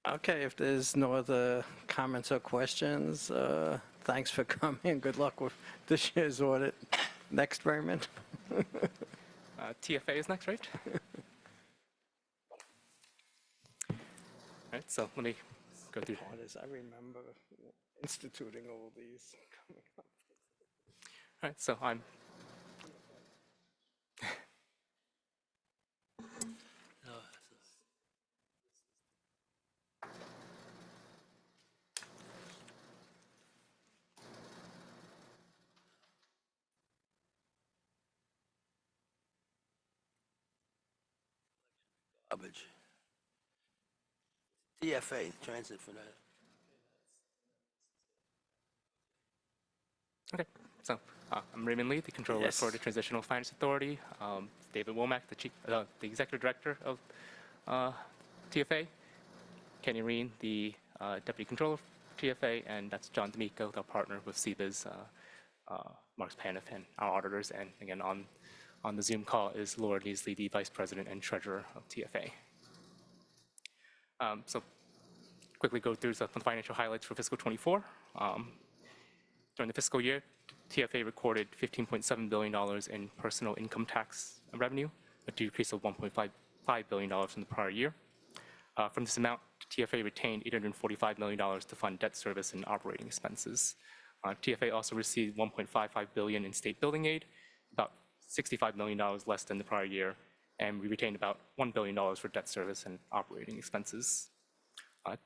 Okay, if there's no other comments or questions, thanks for coming. Good luck with this year's audit. Next, Raymond. TFA is next, right? All right, so let me go through. I remember instituting all these. All right, so I'm. Garbage. TFA, Transit for that. Okay, so I'm Raymond Lee, the controller for the Transitional Finance Authority. David Womack, the executive director of TFA. Kenny Reen, the deputy controller of TFA, and that's John D'Amico, our partner with CBIZ, Mark Paniff, and our auditors. And again, on the Zoom call is Laura Neasley, the vice president and treasurer of TFA. So quickly go through some financial highlights for fiscal 24. During the fiscal year, TFA recorded $15.7 billion in personal income tax revenue, a decrease of $1.5 billion from the prior year. From this amount, TFA retained $845 million to fund debt service and operating expenses. TFA also received $1.55 billion in state building aid, about $65 million less than the prior year, and we retained about $1 billion for debt service and operating expenses.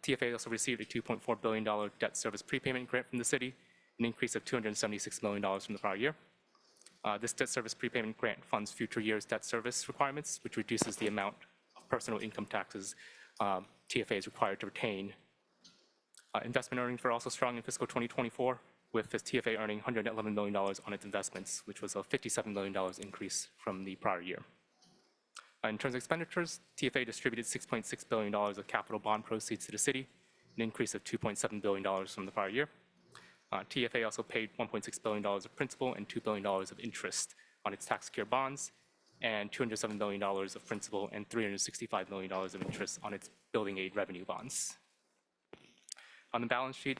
TFA also received a $2.4 billion debt service prepayment grant from the city, an increase of $276 million from the prior year. This debt service prepayment grant funds future years' debt service requirements, which reduces the amount of personal income taxes TFA is required to retain. Investment earnings were also strong in fiscal 2024, with this TFA earning $111 million on its investments, which was a $57 million increase from the prior year. In terms of expenditures, TFA distributed $6.6 billion of capital bond proceeds to the city, an increase of $2.7 billion from the prior year. TFA also paid $1.6 billion of principal and $2 billion of interest on its tax-secured bonds, and $207 million of principal and $365 million of interest on its building aid revenue bonds. On the balance sheet,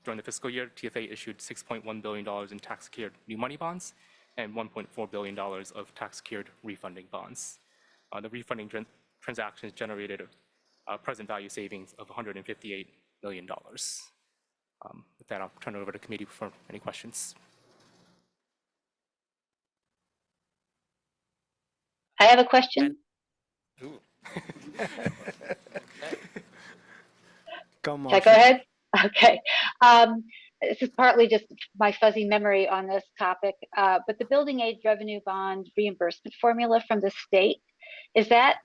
during the fiscal year, TFA issued $6.1 billion in tax-secured new money bonds and $1.4 billion of tax-secured refunding bonds. The refunding transactions generated present value savings of $158 million. With that, I'll turn it over to committee for any questions. I have a question. Go, Can I Marsha. go ahead? Okay. This is partly just my fuzzy memory on this topic, but the building aid revenue bond reimbursement formula from the state, is that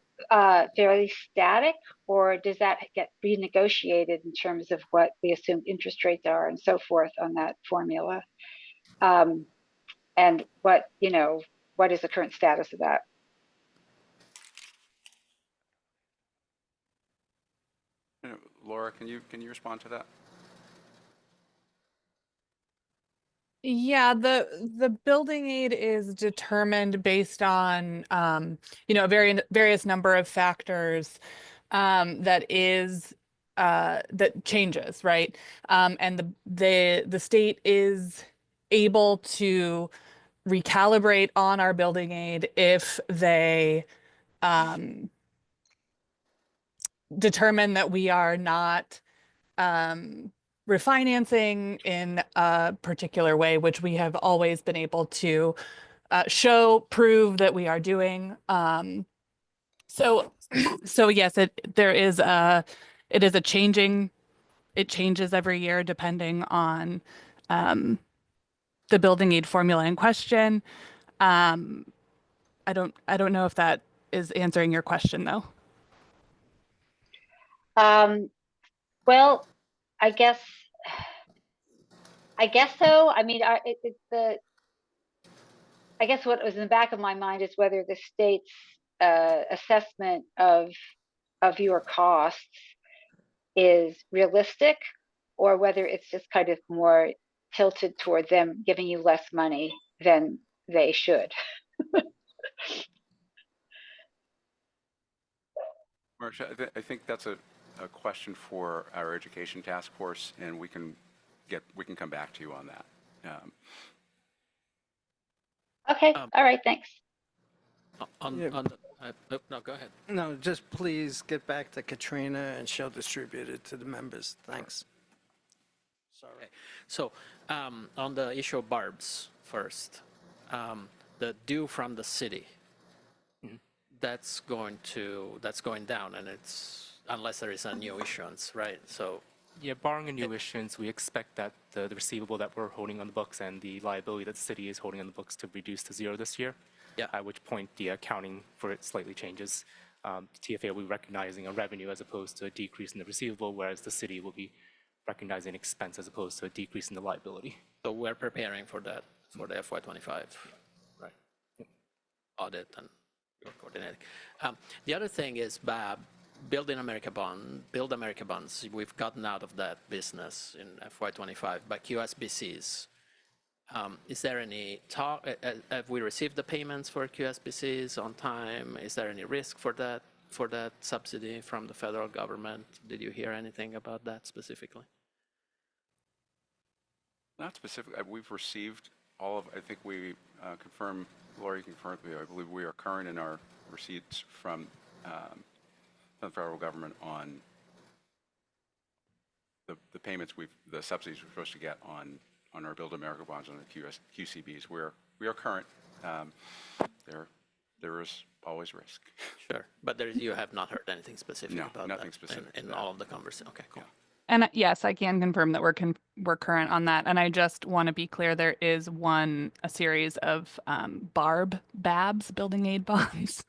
fairly static, or does that get renegotiated in terms of what the assumed interest rates are and so forth on that formula? And what is the current status of that? Laura, can you respond to that? Yeah, the building aid is determined based on various number of factors that changes, right? And the state is able to recalibrate on our building aid if they determine that we are not refinancing in a particular way, which we have always been able to prove that we are doing. So yes, it is a changing. It changes every year depending on the building aid formula in question. I don't know if that is answering your question though. Well, I guess so. I mean, I guess what was in the back of my mind is whether the state's assessment of your costs is realistic, or whether it's just kind of more tilted toward them giving you less money than they should. Marsha, I think that's a question for our education task force, and we can come back to you on that. Okay, all right, thanks. No, go ahead. No, just please get back to Katrina and she'll distribute it to the members. Thanks. Sorry. Okay. So on the issue of barbs first, the due from the city, that's going down, and it's unless there is a new issuance, right? So yeah, barring a new issuance, we expect that the receivable that we're holding on the books and the liability that the city is holding on the books to reduce to zero this year. Yeah. At which point the accounting for it slightly changes. TFA will be recognizing a revenue as opposed to a decrease in the receivable, whereas the city will be recognizing expense as opposed to a decrease in the liability. So we're preparing for that for the FY25, right? Yep. Audit and you're coordinating. The other thing is Build America bonds. We've gotten out of that business in FY25 by QSBCs. Is there any talk? Have we received the payments for QSBCs on time? Is there any risk for that subsidy from the federal government? Did you hear anything about that specifically? Not specific. We've received all of. I think we confirm. Lori confirmed. I believe we are current in our receipts from the federal government on the payments the subsidies we're supposed to get on our Build America bonds on the QCBs. We are current. There is always risk. Sure, but you have not heard anything specific about that. No, nothing specific in all of the conversation. Okay, cool. Yeah. And yes, I can confirm that we're current on that. And I just want to be clear, there is a series of BARB building aid bonds,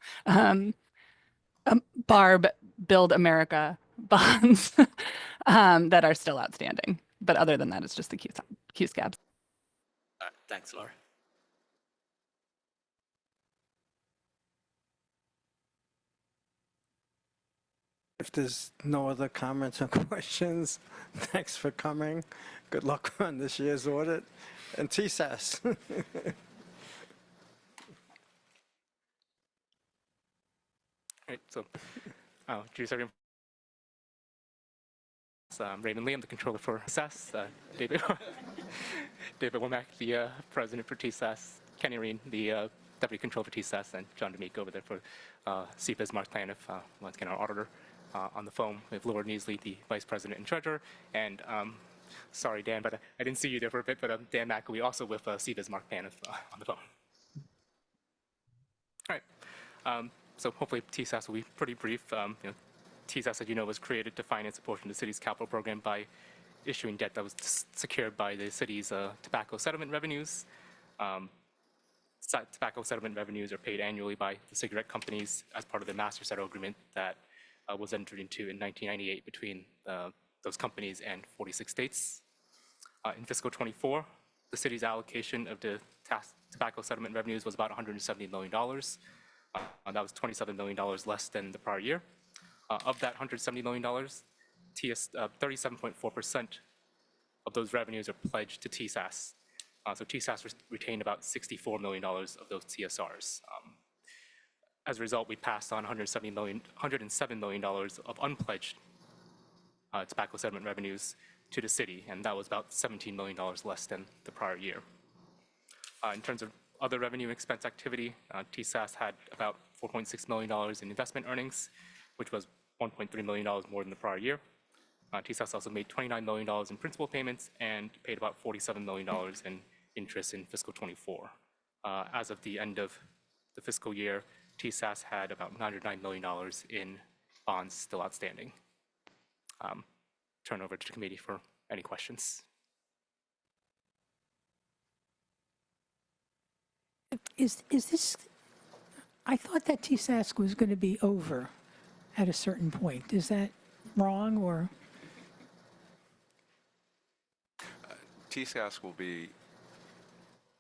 BARB Build America bonds that are still outstanding. But other than that, it's just the QSCABs. All right, thanks, Laura. If there's no other comments or questions, thanks for coming. Good luck on this year's audit. And TSAS. Right, so, Judy, Raymond Lee, I'm the controller for TSAS. David, David Womack, the president for TSAS. Kenny Reen, the deputy controller for TSAS, and John D'Amico over there for CFIS. Mark Planiff, once again, our auditor. On the phone, we have Laura Neasley, the vice president and treasurer, and sorry, Dan, but I didn't see you there for a bit, but Dan McAwee also with CFIS Mark Planiff on the phone. All right, so hopefully TSAS will be pretty brief. TSAS, as you know, was created to finance a portion of the city's capital program by issuing debt that was secured by the city's tobacco settlement revenues. Tobacco settlement revenues are paid annually by the cigarette companies as part of the master settle agreement that was entered into in 1998 between those companies and 46 states. In fiscal 24, the city's allocation of the tobacco settlement revenues was about $170 million. That was $27 million less than the prior year. Of that $170 million, 37.4% of those revenues are pledged to TSAS. So TSAS retained about $64 million of those TSRs. As a result, we passed on $107 million of unpledged tobacco settlement revenues to the city, and that was about $17 million less than the prior year. In terms of other revenue and expense activity, TSAS had about $4.6 million in investment earnings, which was $1.3 million more than the prior year. TSAS also made $29 million in principal payments and paid about $47 million in interest in fiscal 24. As of the end of the fiscal year, TSAS had about $909 million in bonds still outstanding. Turn over to the committee for any questions. Is this, I thought that TSAS was going to be over at a certain point. Is that wrong, or? TSAS will be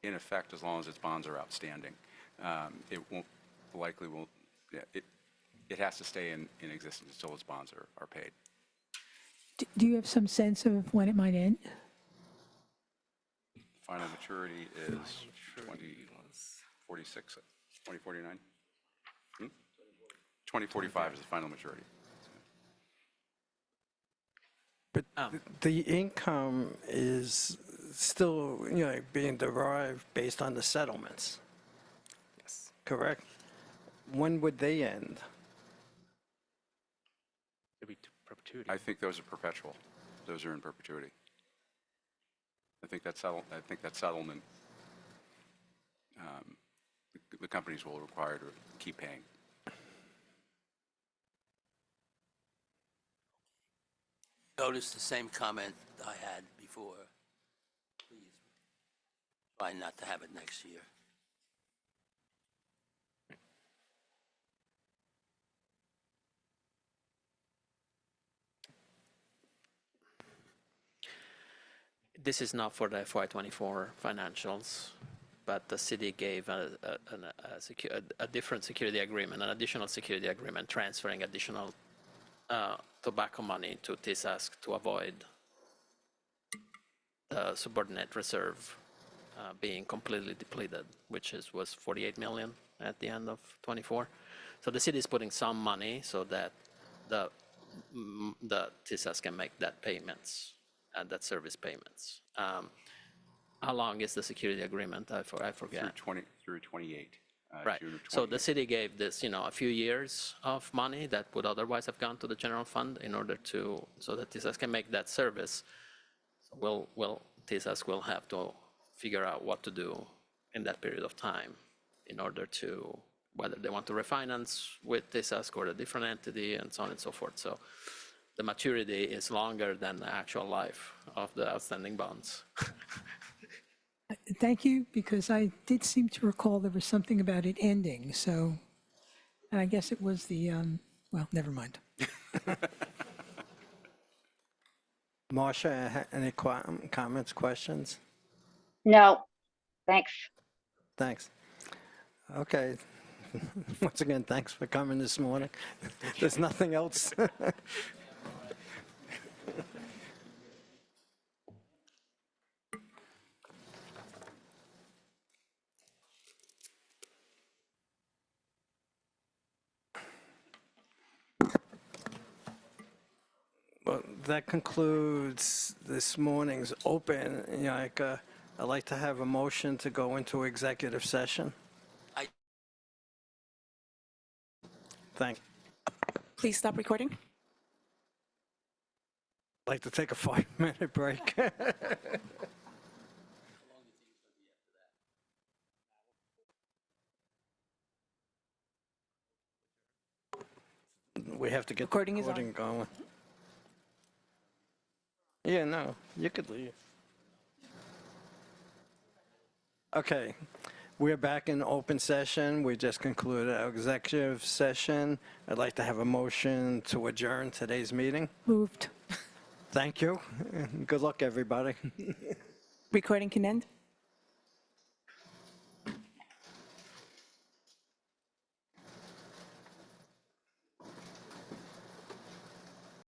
in effect as long as its bonds are outstanding. It won't likely will. Yeah, it has to stay in existence until its bonds are paid. Do you have some sense of when it might end? Final maturity is 2046, 2049. 2045 is the final maturity. But the income is still, being derived based on the settlements. Yes. Correct? When would they end? It'd be to perpetuity. I think those are perpetual. Those are in perpetuity. I think that settlement, the companies will require to keep paying. Notice the same comment I had before. Please try not to have it next year. This is not for the FY24 financials, but the city gave a different security agreement, an additional security agreement, transferring additional tobacco money to TSAS to avoid the subordinate reserve being completely depleted, which was 48 million at the end of 24. So the city is putting some money so that the TSAS can make that payments and that service payments. How long is the security agreement? I forget. Through 28. Right. June of So 28. the city gave this, a few years of money that would otherwise have gone to the general fund in order so that TSAS can make that service. So TSAS will have to figure out what to do in that period of time in order to, whether they want to refinance with TSAS or a different entity and so on and so forth. So the maturity is longer than the actual life of the outstanding bonds. Thank you, because I did seem to recall there was something about it ending, so, and I guess it was the, well, never mind. Marcia, any comments, questions? No, thanks. Thanks. Okay. Once again, thanks for coming this morning. There's nothing else. Well, that concludes this morning's open. I'd like to have a motion to go into executive session. Please stop recording. I'd like to take a 5-minute break. We have to get the Recording is on. recording going. Yeah, no, you could leave. Okay, we're back in open session. We just concluded our executive session. I'd like to have a motion to adjourn today's meeting. Moved. Thank you. Good luck, everybody. Recording can end.